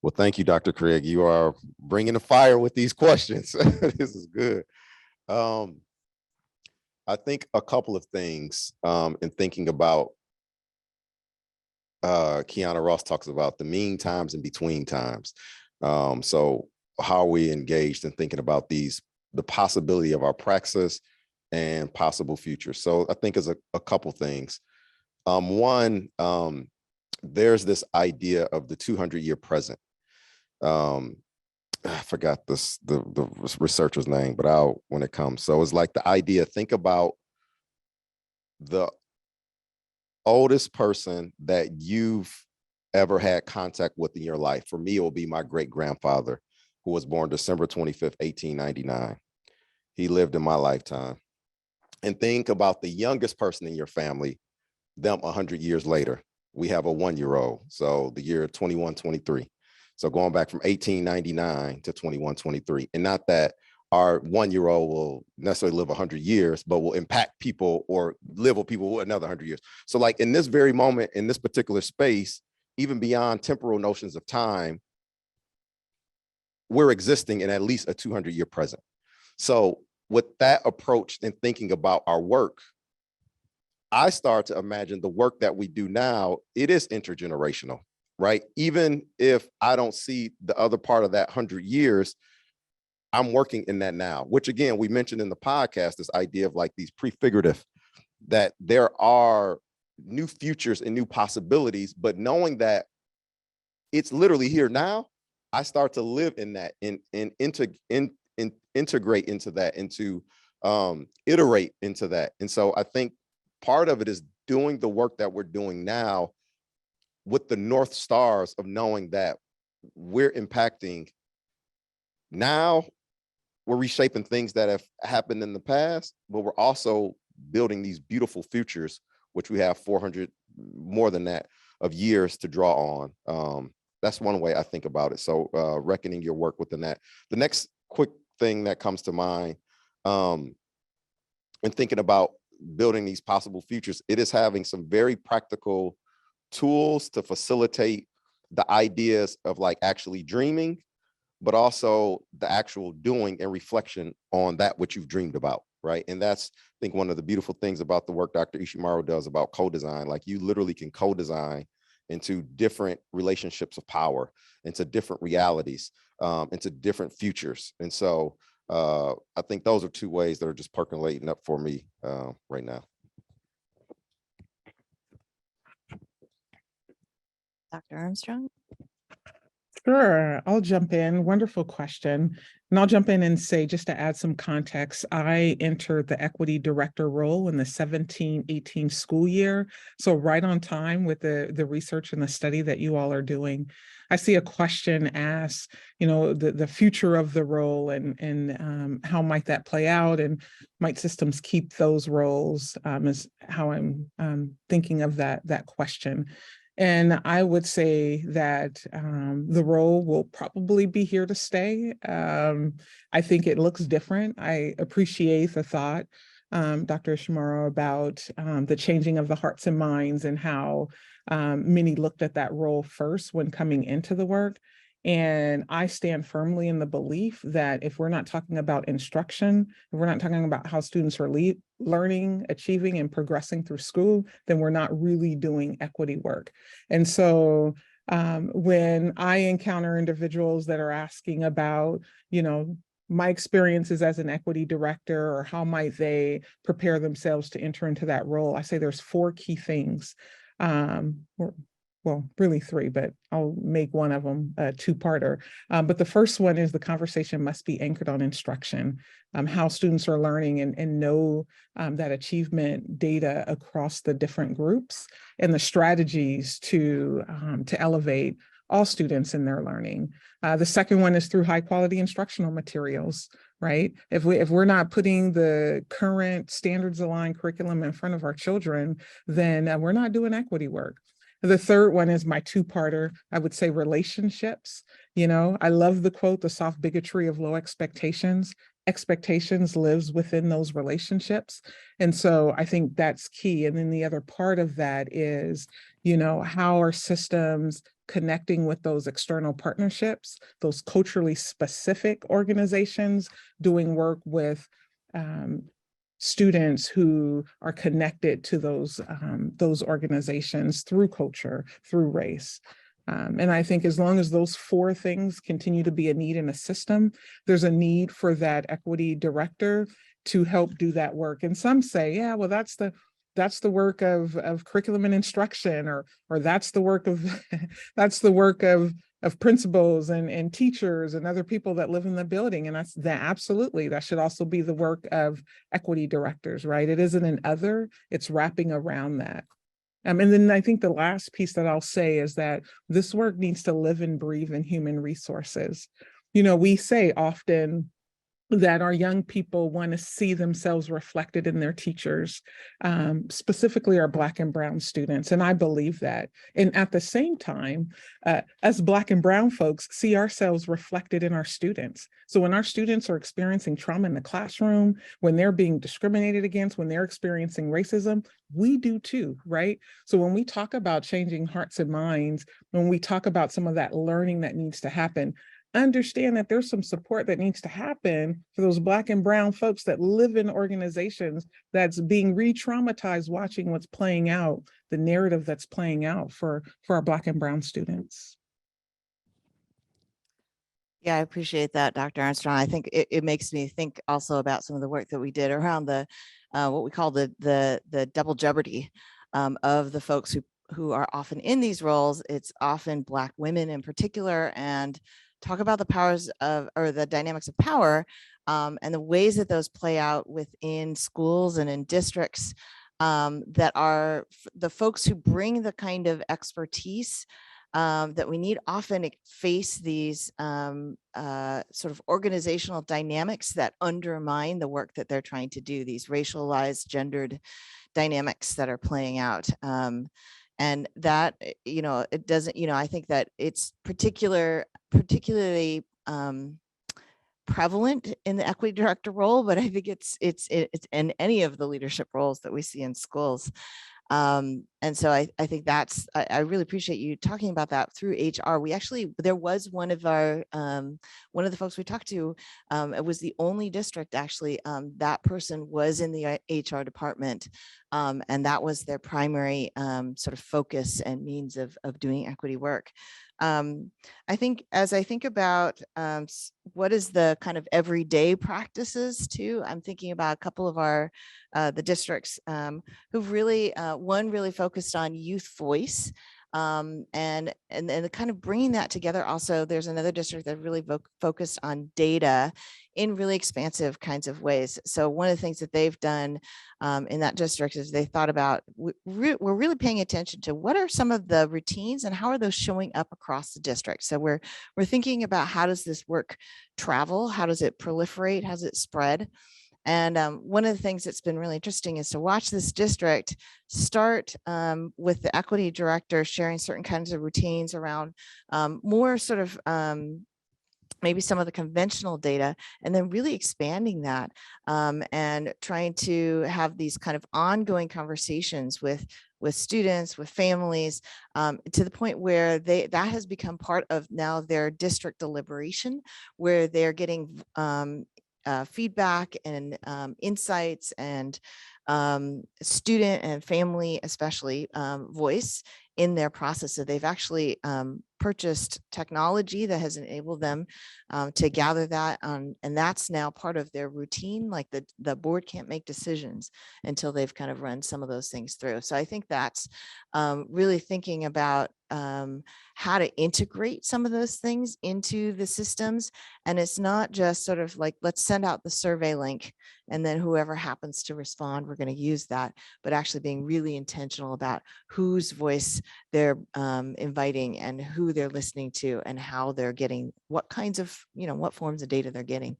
Well, thank you, Dr. Craig. You are bringing the fire with these questions. This is good. I think a couple of things in thinking about Kiana Ross talks about the mean times and between times. So how are we engaged in thinking about the possibility of our praxis and possible futures? So I think is a couple things. One, there's this idea of the 200-year present. I forgot the researcher's name, but when it comes. So it's like the idea, think about the oldest person that you've ever had contact with in your life. For me, it will be my great-grandfather, who was born December 25th, 1899. He lived in my lifetime. And think about the youngest person in your family, them 100 years later. We have a 1-year-old, so the year 2123. So going back from 1899 to 2123, and not that our 1-year-old will necessarily live 100 years, but will impact people or live with people another 100 years. So like in this very moment, in this particular space, even beyond temporal notions of time, we're existing in at least a 200-year present. So with that approach and thinking about our work, I start to imagine the work that we do now, it is intergenerational, right? Even if I don't see the other part of that 100 years, I'm working in that now, which again, we mentioned in the podcast, this idea of like these prefigurative, that there are new futures and new possibilities, but knowing that it's literally here now, I start to live in that and integrate into that and to iterate into that. And so I think part of it is doing the work that we're doing now with the North Stars of knowing that we're impacting now, we're reshaping things that have happened in the past, but we're also building these beautiful futures, which we have 400, more than that, of years to draw on. That's one way I think about it. So reckoning your work within that. The next quick thing that comes to mind in thinking about building these possible futures, it is having some very practical tools to facilitate the ideas of like actually dreaming, but also the actual doing and reflection on that which you've dreamed about, right? And that's, I think, one of the beautiful things about the work Dr. Ishimaru does about co-design. Like you literally can co-design into different relationships of power, into different realities, into different futures. And so I think those are two ways that are just percolating up for me right now. Dr. Armstrong? Sure, I'll jump in. Wonderful question. And I'll jump in and say, just to add some context, I entered the equity director role in the 17-18 school year. So right on time with the research and the study that you all are doing. I see a question asked, the future of the role and how might that play out, and might systems keep those roles, is how I'm thinking of that question. And I would say that the role will probably be here to stay. I think it looks different. I appreciate the thought, Dr. Ishimaru, about the changing of the hearts and minds and how many looked at that role first when coming into the work. And I stand firmly in the belief that if we're not talking about instruction, if we're not talking about how students are learning, achieving, and progressing through school, then we're not really doing equity work. And so when I encounter individuals that are asking about, my experiences as an equity director, or how might they prepare themselves to enter into that role, I say there's 4 key things. Well, really 3, but I'll make one of them a 2-parter. But the first one is the conversation must be anchored on instruction, how students are learning and know that achievement data across the different groups and the strategies to elevate all students in their learning. The second one is through high quality instructional materials, right? If we're not putting the current standards aligned curriculum in front of our children, then we're not doing equity work. The third one is my two-parter. I would say relationships. I love the quote, the soft bigotry of low expectations. Expectations lives within those relationships. And so I think that's key. And then the other part of that is, how are systems connecting with those external partnerships, those culturally specific organizations doing work with students who are connected to those organizations through culture, through race. And I think as long as those four things continue to be a need in a system, there's a need for that equity director to help do that work. And some say, yeah, well, that's the work of curriculum and instruction, or that's the work of that's the work of principals and teachers and other people that live in the building. And that absolutely, that should also be the work of equity directors, right? It isn't an other, it's wrapping around that. And then I think the last piece that I'll say is that this work needs to live and breathe in human resources. We say often that our young people want to see themselves reflected in their teachers, specifically our Black and Brown students. And I believe that. And at the same time, us Black and Brown folks see ourselves reflected in our students. So when our students are experiencing trauma in the classroom, when they're being discriminated against, when they're experiencing racism, we do too, right? So when we talk about changing hearts and minds, when we talk about some of that learning that needs to happen, understand that there's some support that needs to happen for those Black and Brown folks that live in organizations that's being re-traumatized watching what's playing out, the narrative that's playing out for our Black and Brown students. Yeah, I appreciate that, Dr. Armstrong. I think it makes me think also about some of the work that we did around the what we call the double jeopardy of the folks who are often in these roles. It's often Black women in particular, and talk about the powers of, or the dynamics of power, and the ways that those play out within schools and in districts, that are the folks who bring the kind of expertise that we need often face these sort of organizational dynamics that undermine the work that they're trying to do, these racialized, gendered dynamics that are playing out. And that, it doesn't, I think that it's particularly prevalent in the equity director role, but I think it's in any of the leadership roles that we see in schools. And so I think I really appreciate you talking about that through HR. There was one of the folks we talked to, it was the only district actually, that person was in the HR department. And that was their primary sort of focus and means of doing equity work. I think as I think about what is the kind of everyday practices too, I'm thinking about a couple of the districts who've really, one really focused on youth voice, and kind of bringing that together. Also, there's another district that really focused on data in really expansive kinds of ways. So one of the things that they've done in that district is they thought about, we're really paying attention to what are some of the routines and how are those showing up across the district. So we're thinking about how does this work travel? How does it proliferate? How does it spread? And one of the things that's been really interesting is to watch this district start with the equity director sharing certain kinds of routines around more sort of maybe some of the conventional data, and then really expanding that and trying to have these kind of ongoing conversations with students, with families, to the point where that has become part of now their district deliberation, where they're getting feedback and insights and student and family, especially voice in their process. So they've actually purchased technology that has enabled them to gather that, and that's now part of their routine. Like the board can't make decisions until they've kind of run some of those things through. So I think that's really thinking about how to integrate some of those things into the systems. And it's not just sort of like, let's send out the survey link and then whoever happens to respond, we're going to use that, but actually being really intentional about whose voice they're inviting and who they're listening to and how they're getting what kinds of, what forms of data they're getting.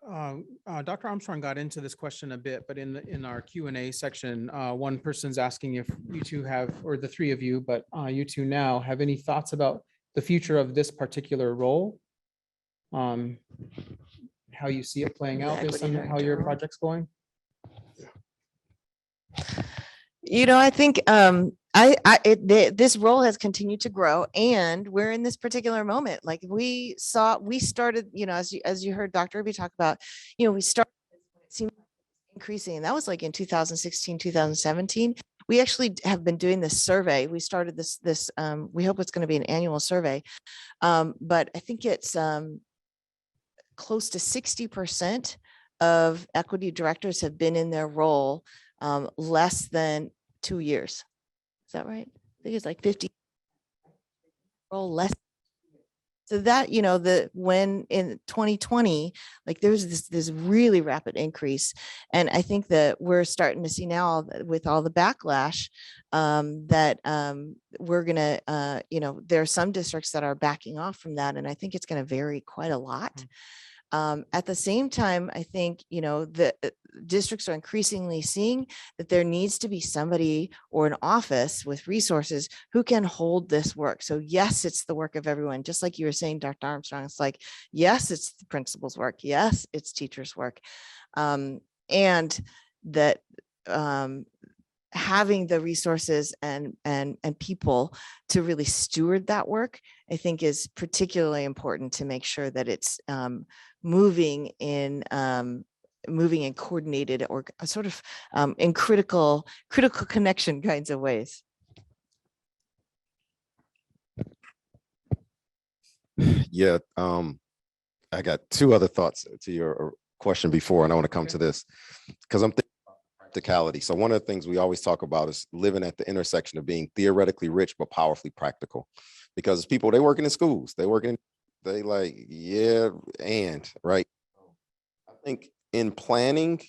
Dr. Armstrong got into this question a bit, but in our Q&A section, one person's asking if you two have, or the three of you, but you two now have any thoughts about the future of this particular role? How you see it playing The out based on equity how your director. project's going? I think this role has continued to grow, and we're in this particular moment. Like we started, as you heard Dr. Irby talk about, we started, it seemed like increasing, and that was like in 2016, 2017. We actually have been doing this survey. We started this, we hope it's going to be an annual survey. But I think it's close to 60% of equity directors have been in their role less than 2 years. Is that right? I think it's like 50 role less. So that, when in 2020, like there's this really rapid increase. And I think that we're starting to see now with all the backlash that we're going to, there are some districts that are backing off from that. And I think it's going to vary quite a lot. At the same time, I think, the districts are increasingly seeing that there needs to be somebody or an office with resources who can hold this work. So yes, it's the work of everyone. Just like you were saying, Dr. Armstrong, it's like, yes, it's the principal's work. Yes, it's teachers' work. And that having the resources and people to really steward that work, I think is particularly important to make sure that it's moving in coordinated or sort of in critical connection kinds of ways. Yeah, I got two other thoughts to your question before, and I want to come to this because I'm thinking about practicality. So one of the things we always talk about is living at the intersection of being theoretically rich but powerfully practical. Because people, they working in schools, they like, yeah, and right. I think in planning,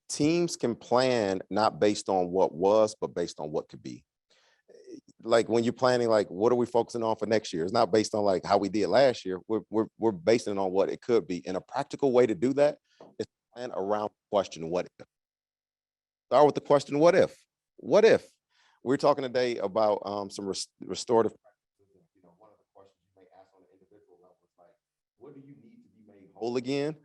teams can plan not based on what was, but based on what could be. Like when you're planning, like what are we focusing on for next year? It's not based on like how we did last year. We're basing it on what it could be. And a practical way to do that is plan around the question, what if? Start with the question, what if? What if? We're talking today about some restorative practices. One of the questions you may ask on an individual level is like, what do you need to be made whole again?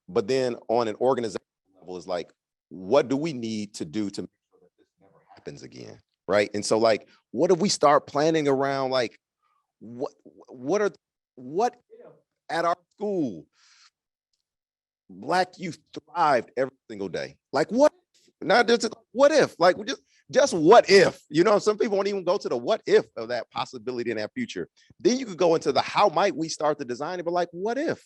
But then on an organizational level is like, what do we need to do to make sure that this never happens again? Right. And so like, what if we start planning around like, what if at our school, Black youth thrived every single day? Like what? Not just what if, like just what if, some people won't even go to the what if of that possibility in that future. Then you could go into the how might we start the design, but like, what if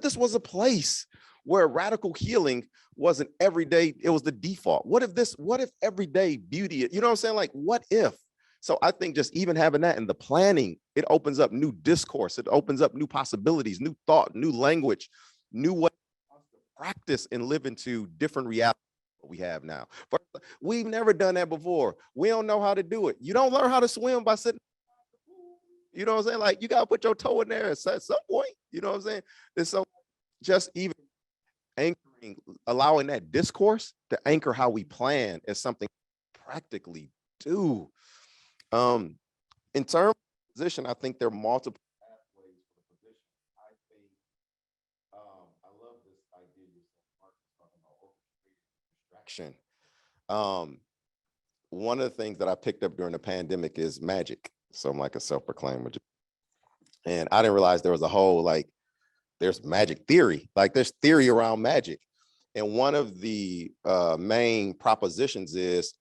this was a place where radical healing wasn't every day, it was the default? What if everyday beauty, you know what I'm saying? Like, what if? So I think just even having that in the planning, it opens up new discourse. It opens up new possibilities, new thought, new language, new way to practice and live into different realities we have now. We've never done that before. We don't know how to do it. You don't learn how to swim by sitting, you know what I'm saying? Like you got to put your toe in there at some point, you know what I'm saying? And so just even anchoring, allowing that discourse to anchor how we plan is something practically do. In terms of position, I think there are multiple pathways for the position. I think I love this idea Mark was talking about orchestrated distraction. One of the things that I picked up during the pandemic is magic. So I'm like a self-proclaimed magician. And I didn't realize there was a whole, like, there's magic theory. Like there's theory around magic. And one of the main propositions is,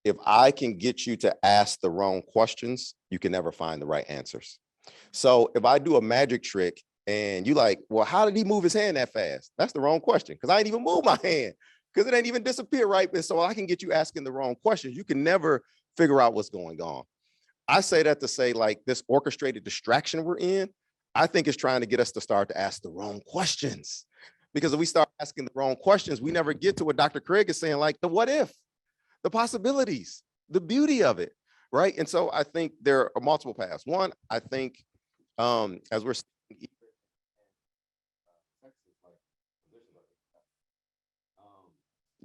if I can get you to ask the wrong questions, you can never find the right answers. So if I do a magic trick and you like, well, how did he move his hand that fast? That's the wrong question, because I ain't even move my hand, because it ain't even disappear, right? And so I can get you asking the wrong questions. You can never figure out what's going on. I say that to say, like, this orchestrated distraction we're in, I think is trying to get us to start to ask the wrong questions. Because if we start asking the wrong questions, we never get to what Dr. Craig is saying, like the what if, the possibilities, the beauty of it, right? And so I think there are multiple paths. One, I think as we're seeing,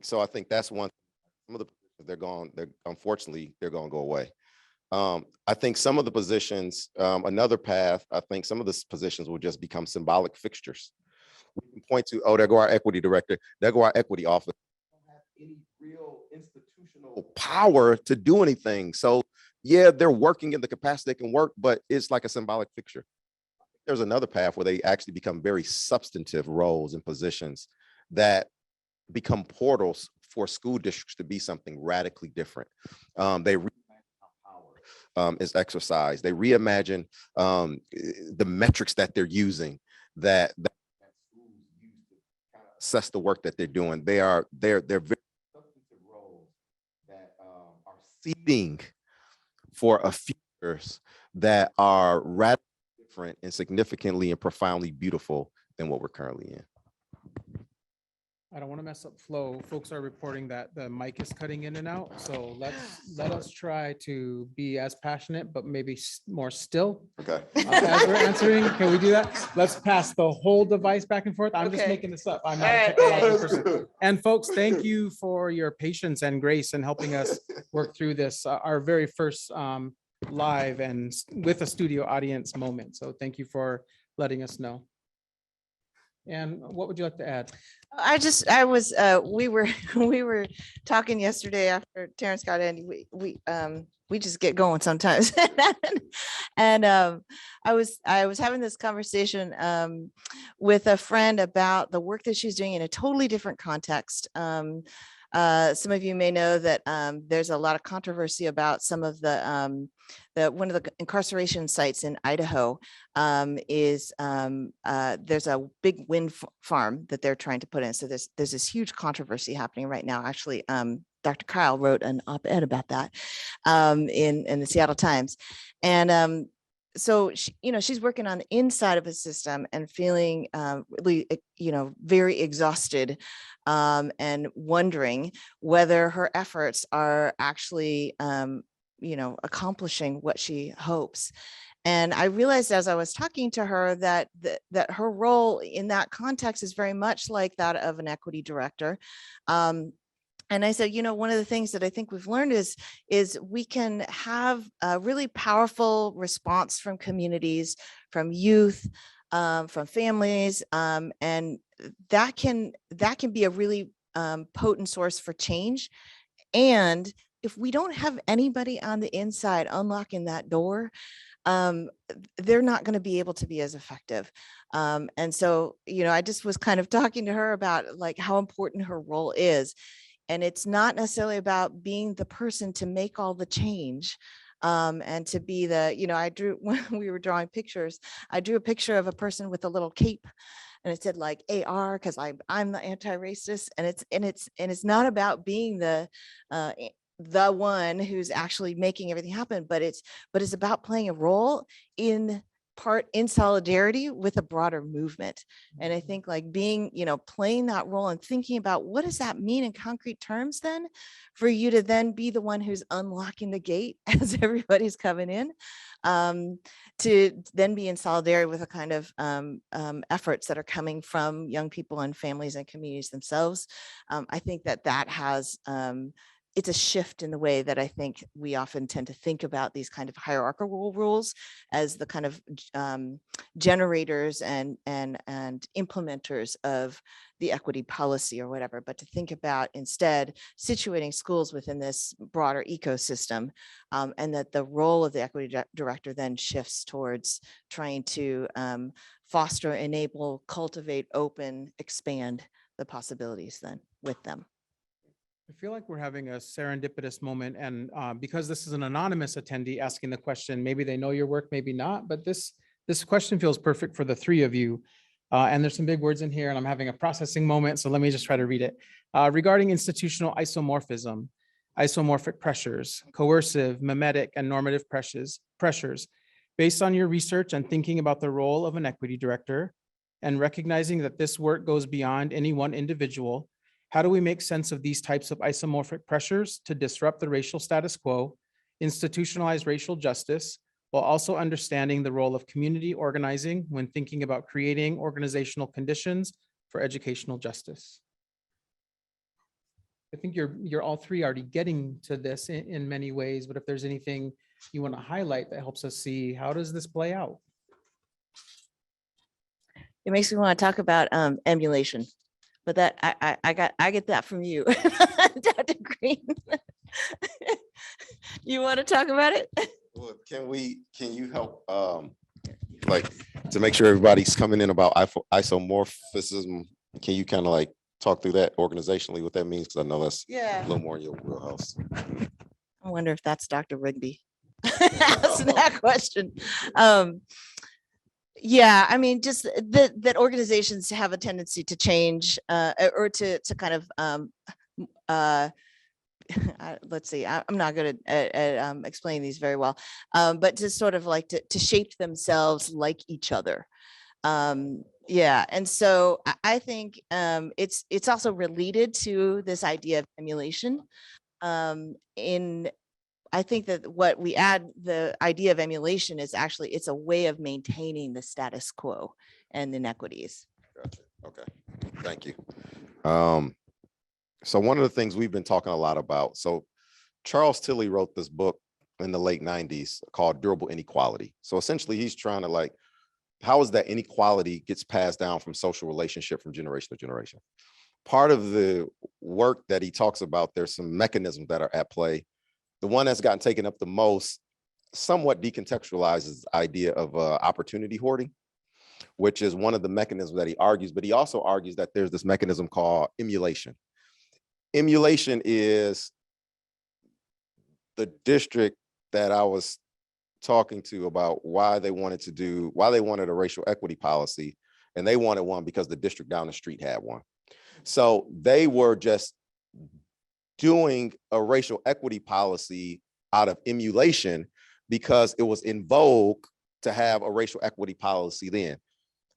So I think that's one. Some of the positions unfortunately they're going to go away. I think some of the positions, another path, I think some of the positions will just become symbolic fixtures. We can point to, oh, there go our equity director, there go our equity officer. Don't have any real institutional power to do anything. So yeah, they're working in the capacity they can work, but it's like a symbolic fixture. There's another path where they actually become very substantive roles and positions that become portals for school districts to be something radically different. They reimagine how power is exercised. They reimagine the metrics that they're using that schools use to kind of assess the work that they're doing. They're very substantive roles that are seeding for a futures that are radically different and significantly and profoundly beautiful than what we're currently in. I don't want to mess up flow. Folks are reporting that the mic is cutting in and out. So let us try to be as passionate, but maybe more still. Okay. As we're answering, can we do that? Let's pass the whole device back and forth. I'm just Okay. making this up. I'm All not a right. technological That's person. good. And folks, thank you for your patience and grace in helping us work through this, our very first live and with a studio audience moment. So thank you for letting us know. And what would you like to add? We were, we were talking yesterday after Terrence got in, we just get going sometimes. And I was having this conversation with a friend about the work that she's doing in a totally different context. Some of you may know that there's a lot of controversy about some of the one of the incarceration sites in Idaho there's a big wind farm that they're trying to put in. So there's this huge controversy happening right now. Actually, Dr. Kyle wrote an op-ed about that in the Seattle Times. And so she's working on the inside of a system and feeling really, very exhausted and wondering whether her efforts are actually, accomplishing what she hopes. And I realized as I was talking to her that her role in that context is very much like that of an equity director. And I said, one of the things that I think we've learned is we can have a really powerful response from communities, from youth, from families, and that can be a really potent source for change. And if we don't have anybody on the inside unlocking that door, they're not going to be able to be as effective. And so, I just was kind of talking to her about like how important her role is. And it's not necessarily about being the person to make all the change. And to be I drew, when we were drawing pictures, I drew a picture of a person with a little cape, and it said like AR, because I'm the anti-racist, and it's not about being the one who's actually making everything happen, but it's about playing a role in solidarity with a broader movement. And I think like being, playing that role and thinking about what does that mean in concrete terms then for you to then be the one who's unlocking the gate as everybody's coming in, to then be in solidarity with a kind of efforts that are coming from young people and families and communities themselves. I think that has it's a shift in the way that I think we often tend to think about these kind of hierarchical rules as the kind of generators and implementers of the equity policy or whatever, but to think about instead situating schools within this broader ecosystem, and that the role of the equity director then shifts towards trying to foster, enable, cultivate, open, expand the possibilities then with them. I feel like we're having a serendipitous moment, and because this is an anonymous attendee asking the question, maybe they know your work, maybe not, but this question feels perfect for the three of you. And there's some big words in here, and I'm having a processing moment, so let me just try to read it. Regarding institutional isomorphism, isomorphic pressures, coercive, mimetic, and normative pressures, based on your research and thinking about the role of an equity director, and recognizing that this work goes beyond any one individual, how do we make sense of these types of isomorphic pressures to disrupt the racial status quo, institutionalize racial justice, while also understanding the role of community organizing when thinking about creating organizational conditions for educational justice? I think you're all three already getting to this in many ways, but if there's anything you want to highlight that helps us see, how does this play out? It makes me want to talk about emulation, but that I get that from you, Dr. Green. You want to talk about it? Well, can you help, like, to make sure everybody's coming in about isomorphism? Can you kind of like talk through that organizationally, what that means? Because I know that's a Yeah. little more in your wheelhouse. I wonder if that's Dr. Rigby. Ask that question. Yeah, I mean, just that organizations have a tendency to change or to kind of let's see, I'm not good at explaining these very well, but to sort of like to shape themselves like each other. Yeah, and so I think it's also related to this idea of emulation. I think that what we add, the idea of emulation is actually, it's a way of maintaining the status quo and inequities. Gotcha. Okay, thank you. So one of the things we've been talking a lot about, so Charles Tilly wrote this book in the late 90s called Durable Inequality. So essentially he's trying to like, how is that inequality gets passed down from social relationship from generation to generation? Part of the work that he talks about, there's some mechanisms that are at play. The one that's gotten taken up the most somewhat decontextualizes the idea of opportunity hoarding, which is one of the mechanisms that he argues, but he also argues that there's this mechanism called emulation. Emulation is the district that I was talking to about why they wanted a racial equity policy, and they wanted one because the district down the street had one. So they were just doing a racial equity policy out of emulation because it was in vogue to have a racial equity policy then.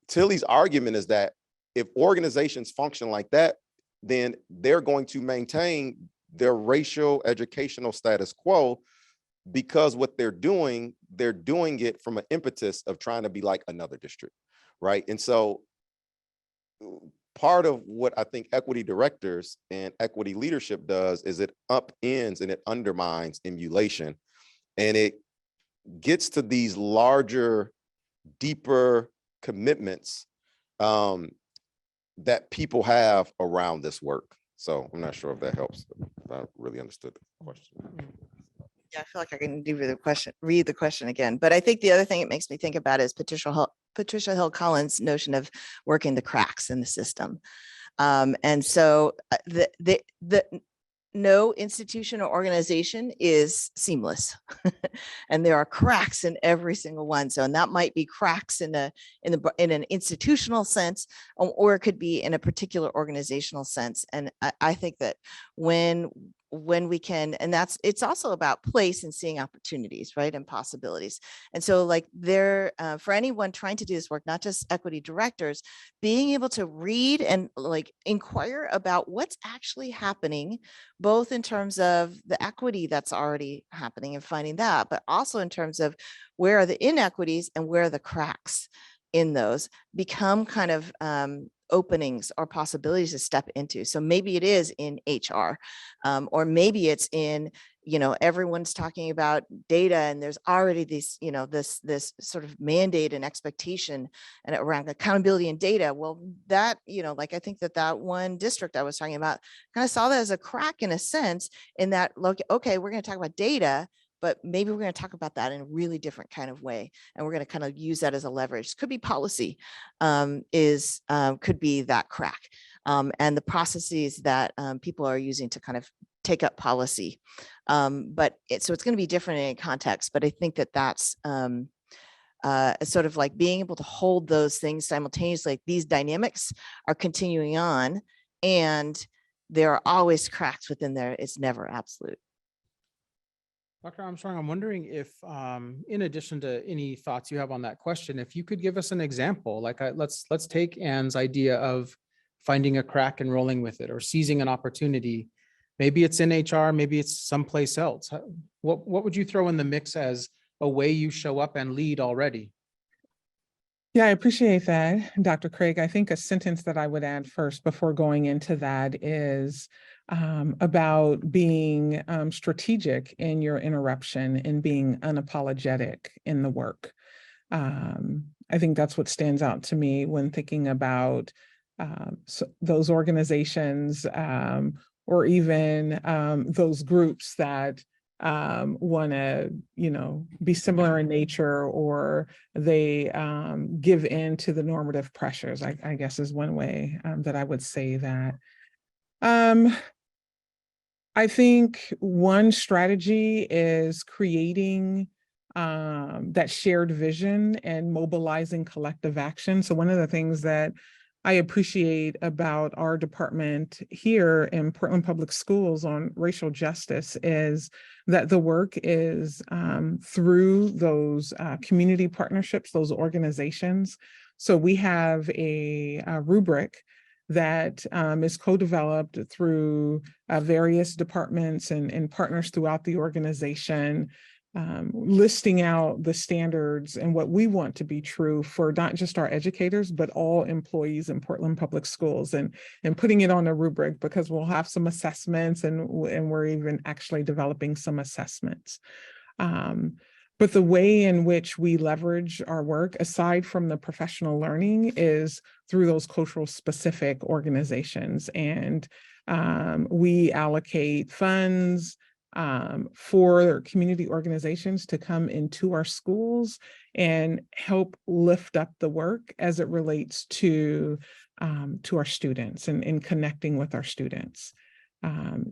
Tilly's argument is that if organizations function like that, then they're going to maintain their racial educational status quo, because what they're doing it from an impetus of trying to be like another district, right? And so part of what I think equity directors and equity leadership does is it upends and it undermines emulation, and it gets to these larger, deeper commitments that people have around this work. So I'm not sure if that helps. I really understood the question. Yeah, I feel like I can read the question again. But I think the other thing it makes me think about is Patricia Hill Collins' notion of working the cracks in the system. And so no institution or organization is seamless, and there are cracks in every single one. So, and that might be cracks in an institutional sense, or it could be in a particular organizational sense. And I think that when we can, and it's also about place and seeing opportunities, right, and possibilities. And so like for anyone trying to do this work, not just equity directors, being able to read and like inquire about what's actually happening, both in terms of the equity that's already happening and finding that, but also in terms of where are the inequities and where are the cracks in those, become kind of openings or possibilities to step into. So maybe it is in HR, or maybe it's in, everyone's talking about data and there's already these, this sort of mandate and expectation and around accountability and data. Well, that, like I think that one district I was talking about kind of saw that as a crack in a sense, in that, look, okay, we're going to talk about data, but maybe we're going to talk about that in a really different kind of way. And we're going to kind of use that as a leverage. Could be policy, could be that crack. And the processes that people are using to kind of take up policy. So it's going to be different in context, but I think that that's sort of like being able to hold those things simultaneously. Like these dynamics are continuing on, and there are always cracks within there. It's never absolute. Dr. Armstrong, I'm wondering if, in addition to any thoughts you have on that question, if you could give us an example, like let's take Anne's idea of finding a crack and rolling with it, or seizing an opportunity. Maybe it's in HR, maybe it's someplace else. What would you throw in the mix as a way you show up and lead already? Yeah, I appreciate that, Dr. Craig. I think a sentence that I would add first before going into that is about being strategic in your interruption and being unapologetic in the work. I think that's what stands out to me when thinking about those organizations or even those groups that want to, be similar in nature, or they give in to the normative pressures, I guess is one way that I would say that. I think one strategy is creating that shared vision and mobilizing collective action. So one of the things that I appreciate about our department here in Portland Public Schools on racial justice is that the work is through those community partnerships, those organizations. So we have a rubric that is co-developed through various departments and partners throughout the organization, listing out the standards and what we want to be true for not just our educators, but all employees in Portland Public Schools, and putting it on a rubric, because we'll have some assessments and we're even actually developing some assessments. But the way in which we leverage our work, aside from the professional learning, is through those cultural specific organizations. And we allocate funds for community organizations to come into our schools and help lift up the work as it relates to our students and connecting with our students.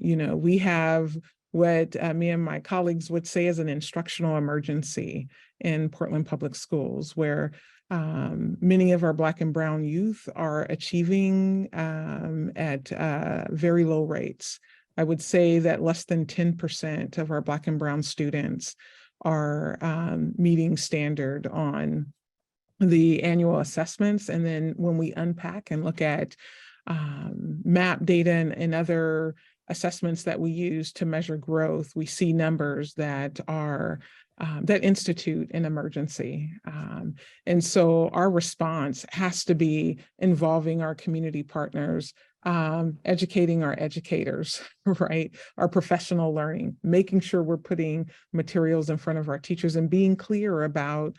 We have what me and my colleagues would say is an instructional emergency in Portland Public Schools, where many of our Black and Brown youth are achieving at very low rates. I would say that less than 10% of our Black and Brown students are meeting standard on the annual assessments. And then when we unpack and look at MAP data and other assessments that we use to measure growth, we see numbers that are that institute an emergency. And so our response has to be involving our community partners, educating our educators, right? Our professional learning, making sure we're putting materials in front of our teachers and being clear about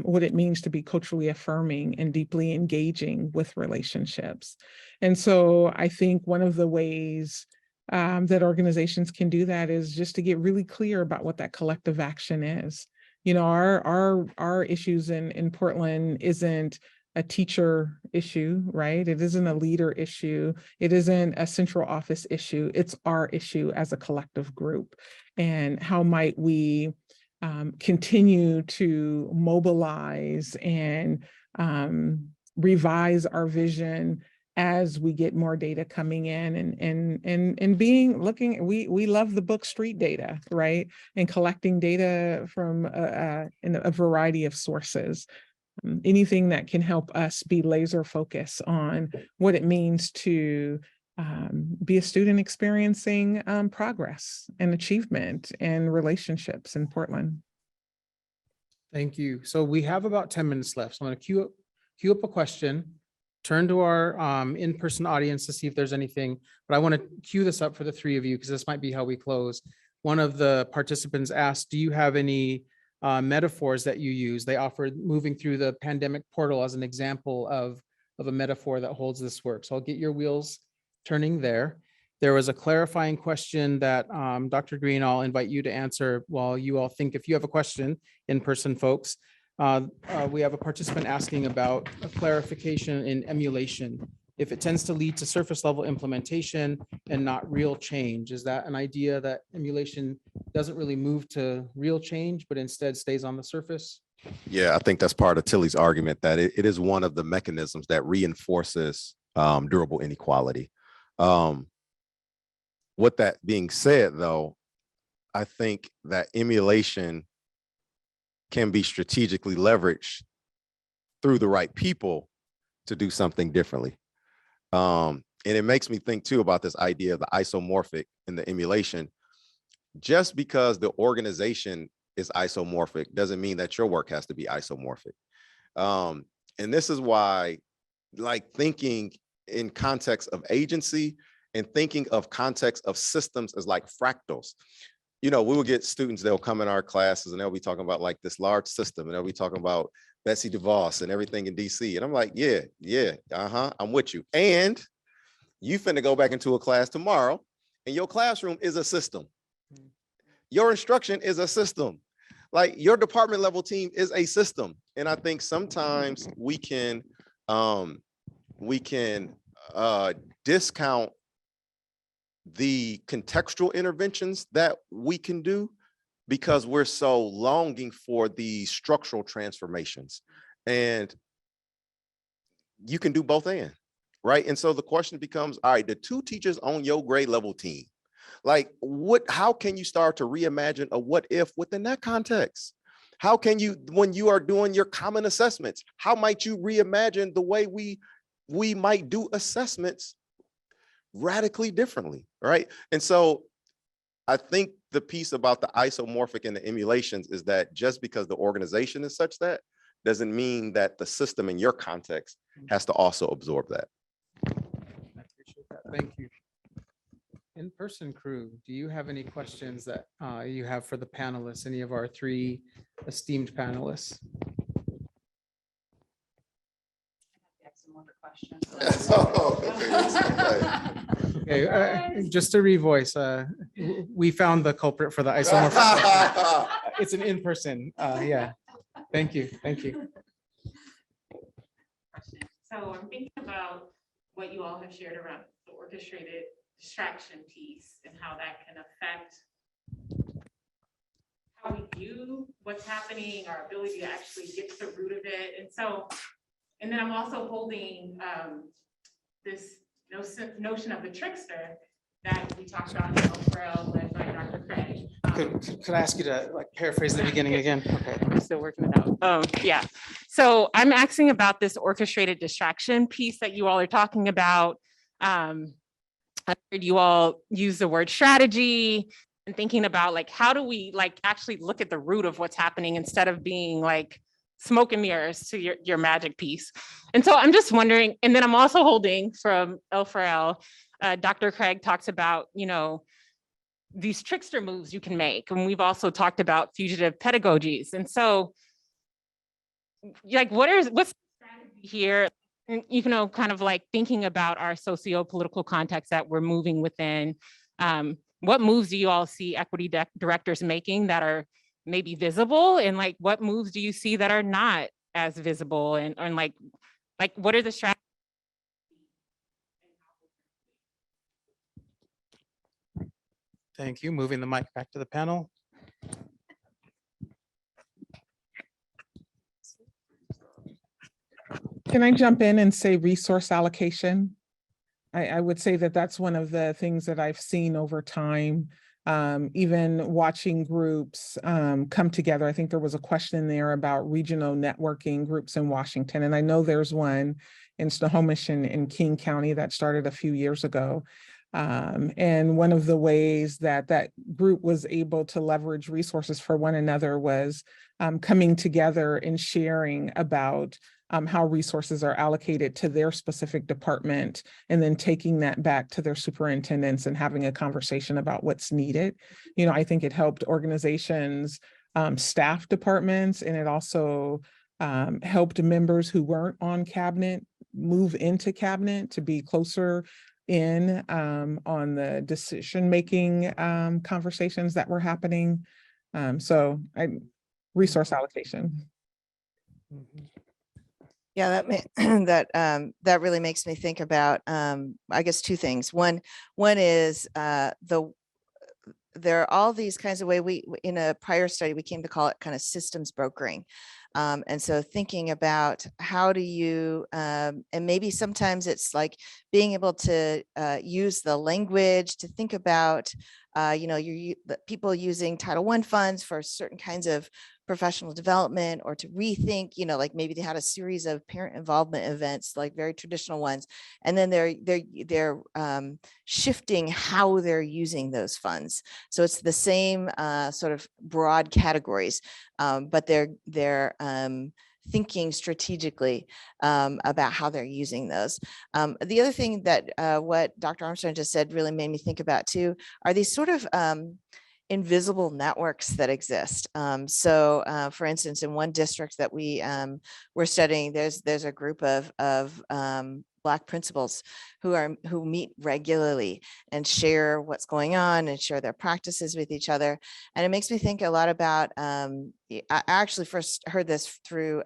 what it means to be culturally affirming and deeply engaging with relationships. And so I think one of the ways that organizations can do that is just to get really clear about what that collective action is. Our issues in Portland isn't a teacher issue, right? It isn't a leader issue. It isn't a central office issue. It's our issue as a collective group. And how might we continue to mobilize and revise our vision as we get more data coming in and we love the book Street Data, right? And collecting data from in a variety of sources. Anything that can help us be laser focused on what it means to be a student experiencing progress and achievement and relationships in Portland. Thank you. So we have about 10 minutes left. So I'm going to queue up a question, turn to our in-person audience to see if there's anything, but I want to queue this up for the three of you because this might be how we close. One of the participants asked, do you have any metaphors that you use? They offered moving through the pandemic portal as an example of a metaphor that holds this work. So I'll get your wheels turning there. There was a clarifying question that Dr. Green, I'll invite you to answer while you all think. If you have a question, in-person folks, we have a participant asking about a clarification in emulation. If it tends to lead to surface level implementation and not real change, is that an idea that emulation doesn't really move to real change, but instead stays on the surface? Yeah, I think that's part of Tilly's argument that it is one of the mechanisms that reinforces durable inequality. With that being said, though, I think that emulation can be strategically leveraged through the right people to do something differently. And it makes me think too about this idea of the isomorphic in the emulation. Just because the organization is isomorphic doesn't mean that your work has to be isomorphic. And this is why, like, thinking in context of agency and thinking of context of systems as like fractals. You know, we will get students, they'll come in our classes and they'll be talking about like this large system, and they'll be talking about Betsy DeVos and everything in DC. And I'm like, yeah, I'm with you. And you finna go back into a class tomorrow and your classroom is a system. Your instruction is a system. Like your department level team is a system. And I think sometimes we can discount the contextual interventions that we can do because we're so longing for the structural transformations. And you can do both and, right? And so the question becomes, all right, the 2 teachers on your grade level team, like how can you start to reimagine a what if within that context? How can you, when you are doing your common assessments, how might you reimagine the way we might do assessments radically differently, right? And so I think the piece about the isomorphic and the emulations is that just because the organization is such that doesn't mean that the system in your context has to also absorb that. I appreciate that. Thank you. In-person crew, do you have any questions that you have for the panelists, any of our 3 esteemed panelists? Okay, just to revoice, we found the culprit for the isomorphic. It's an in-person, yeah. Thank you. So I'm thinking about what you all have shared around the orchestrated distraction piece and how that can affect how we view what's happening, our ability to actually get to the root of it. And so, and then I'm also holding this notion of the trickster that we talked about in O'Farrell led by Dr. Craig. Could I ask you to like paraphrase the beginning again? Okay. I'm still working it out. Yeah. So I'm asking about this orchestrated distraction piece that you all are talking about. I heard you all use the word strategy and thinking about like, how do we like actually look at the root of what's happening instead of being like smoke and mirrors to your magic piece. And so I'm just wondering, and then I'm also holding from El Farrell, Dr. Craig talks about, you know, these trickster moves you can make. And we've also talked about fugitive pedagogies. And so like, what's the strategy here? And, you know, kind of like thinking about our socio-political context that we're moving within. What moves do you all see equity directors making that are maybe visible? And like, what moves do you see that are not as visible? And like what are the strategies? Thank you. Moving the mic back to the panel. Can I jump in and say resource allocation? I would say that that's one of the things that I've seen over time, even watching groups come together. I think there was a question there about regional networking groups in Washington. And I know there's one in Snohomish and King County that started a few years ago. And one of the ways that that group was able to leverage resources for one another was coming together and sharing about how resources are allocated to their specific department, and then taking that back to their superintendents and having a conversation about what's needed. You know, I think it helped organizations, staff departments, and it also helped members who weren't on cabinet move into cabinet to be closer in on the decision-making conversations that were happening. Resource allocation. Mm-hmm. Yeah, that really makes me think about, I guess, 2 things. One is there are all these kinds of ways in a prior study, we came to call it kind of systems brokering. And so thinking about how do you, and maybe sometimes it's like being able to use the language to think about, you know, people using Title I funds for certain kinds of professional development, or to rethink, you know, like maybe they had a series of parent involvement events, like very traditional ones, and then they're shifting how they're using those funds. So it's the same sort of broad categories, but they're thinking strategically about how they're using those. The other thing that what Dr. Armstrong just said really made me think about too are these sort of invisible networks that exist. For instance, in one district that we're studying, there's a group of Black principals who meet regularly and share what's going on and share their practices with each other. And it makes me think a lot about, I actually first heard this through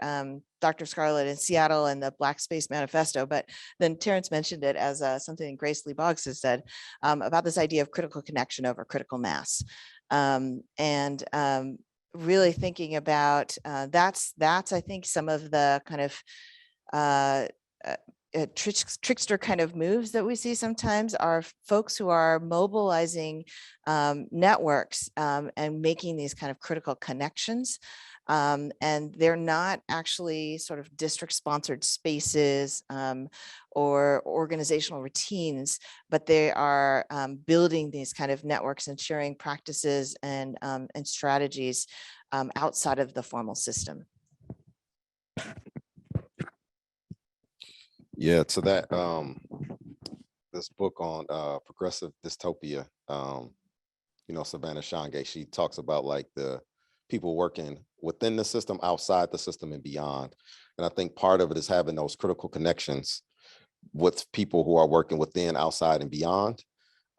Dr. Scarlett in Seattle and the Black Space Manifesto, but then Terrence mentioned it as something Grace Lee Boggs has said about this idea of critical connection over critical mass. Really thinking about that's I think some of the kind of trickster kind of moves that we see sometimes are folks who are mobilizing networks and making these kind of critical connections. And they're not actually sort of district sponsored spaces or organizational routines, but they are building these kind of networks and sharing practices and strategies outside of the formal system. Yeah, to that, this book on progressive dystopia, Savannah Shangay, she talks about like the people working within the system, outside the system, and beyond. And I think part of it is having those critical connections with people who are working within, outside, and beyond.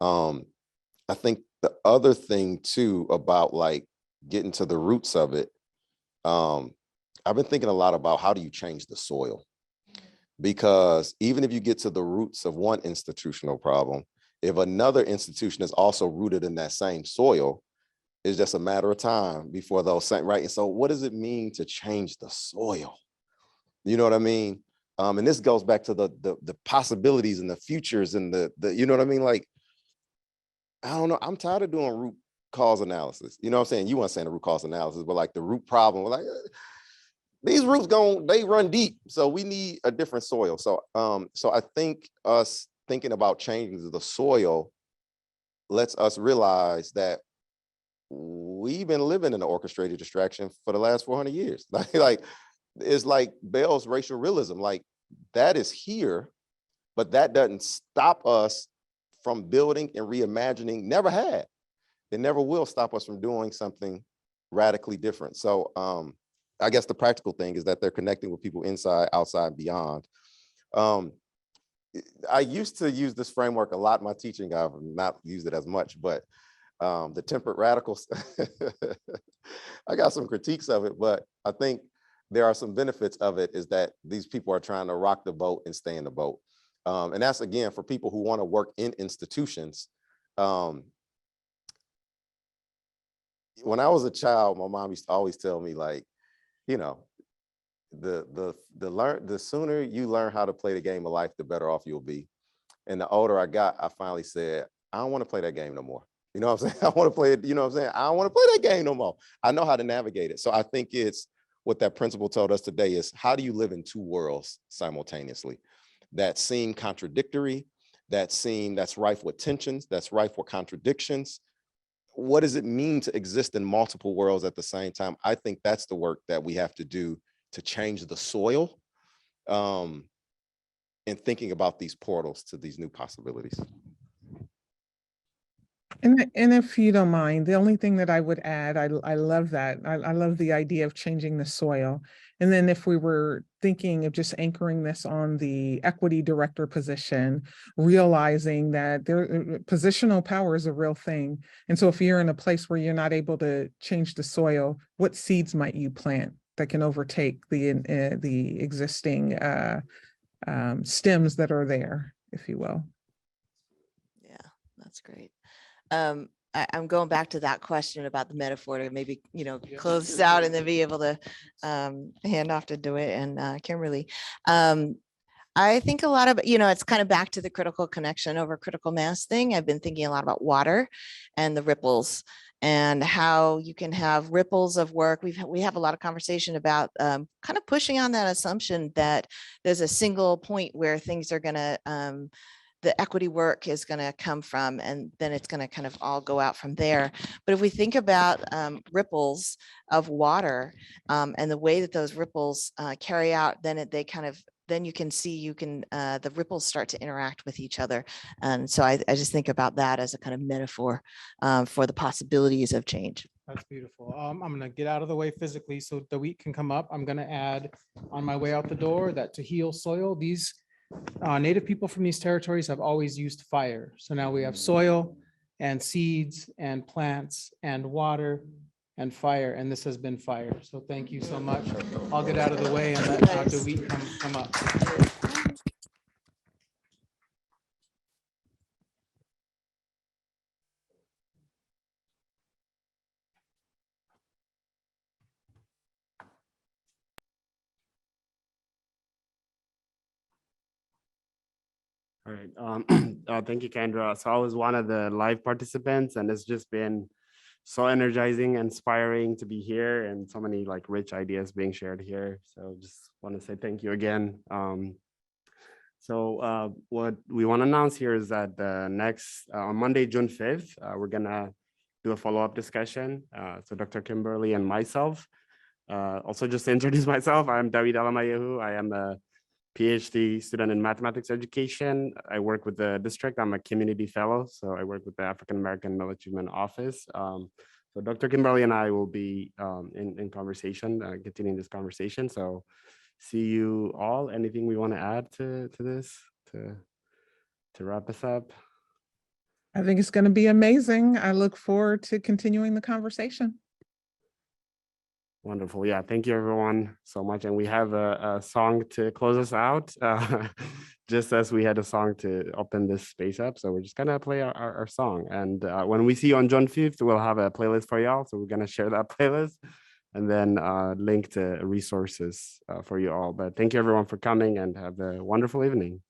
I think the other thing too about like getting to the roots of it, I've been thinking a lot about how do you change the soil? Because even if you get to the roots of one institutional problem, if another institution is also rooted in that same soil, it's just a matter of time before those same, right? And so what does it mean to change the soil? You know what I mean? And this goes back to the possibilities and the futures and the you know what I mean? Like, I don't know, I'm tired of doing root cause analysis. You know what I'm saying? You weren't saying the root cause analysis, but like the root problem, like these roots they run deep. So we need a different soil. So I think us thinking about changing the soil lets us realize that we've been living in an orchestrated distraction for the last 400 years. Like it's like Bell's racial realism, like that is here, but that doesn't stop us from building and reimagining. Never had. It never will stop us from doing something radically different. So I guess the practical thing is that they're connecting with people inside, outside, beyond. I used to use this framework a lot in my teaching. I've not used it as much, but the temperate radicals, I got some critiques of it, but I think there are some benefits of it, is that these people are trying to rock the boat and stay in the boat. And that's, again, for people who want to work in institutions. When I was a child, my mom used to always tell me, like, you know, the sooner you learn how to play the game of life, the better off you'll be. And the older I got, I finally said, I don't want to play that game no more. You know what I'm saying? I want to play it, you know what I'm saying? I don't want to play that game no more. I know how to navigate it. So I think it's what that principal told us today is, how do you live in two worlds simultaneously that seem contradictory, that's rife with tensions, that's rife with contradictions? What does it mean to exist in multiple worlds at the same time? I think that's the work that we have to do to change the soil, and thinking about these portals to these new possibilities. And if you don't mind, the only thing that I would add, I love that. I love the idea of changing the soil. And then if we were thinking of just anchoring this on the equity director position, realizing that positional power is a real thing. And so if you're in a place where you're not able to change the soil, what seeds might you plant that can overtake the existing stems that are there, if you will? Yeah, that's great. I'm going back to that question about the metaphor to maybe, close this out and then be able to hand off to DeWitt and Kimberly. I think a lot of, it's kind of back to the critical connection over critical mass thing. I've been thinking a lot about water and the ripples and how you can have ripples of work. We have a lot of conversation about kind of pushing on that assumption that there's a single point where things are going to the equity work is going to come from, and then it's going to kind of all go out from there. But if we think about ripples of water and the way that those ripples carry out, then then you can see the ripples start to interact with each other. And so I just think about that as a kind of metaphor for the possibilities of change. That's beautiful. I'm gonna get out of the way physically so the wheat can come up. I'm gonna add on my way out the door that to heal soil, these native people from these territories have always used fire. So now we have soil and seeds and plants and water and fire, and this has been fire. So thank you so much. I'll get out of the way and let the wheat come up. All right. Thank you, Kendra. So I was one of the live participants, and it's just been so energizing, inspiring to be here, and so many like rich ideas being shared here. So just want to say thank you again. What we want to announce here is that the next on Monday, June 5th, we're gonna do a follow-up discussion. So Dr. Kimberly and myself. Also, just to introduce myself, I'm David Alamayehu. I am a PhD student in mathematics education. I work with the district. I'm a community fellow, so I work with the African American Middle Achievement Office. So Dr. Kimberly and I will be in conversation, continuing this conversation. So see you all. Anything we want to add to this to wrap us up? I think it's going to be amazing. I look forward to continuing the conversation. Wonderful. Yeah. Thank you everyone so much. And we have a song to close us out, just as we had a song to open this space up. So we're just going to play our song. And when we see you on June 5th, we'll have a playlist for y'all. So we're going to share that playlist and then link to resources for you all. But thank you everyone for coming, and have a wonderful evening.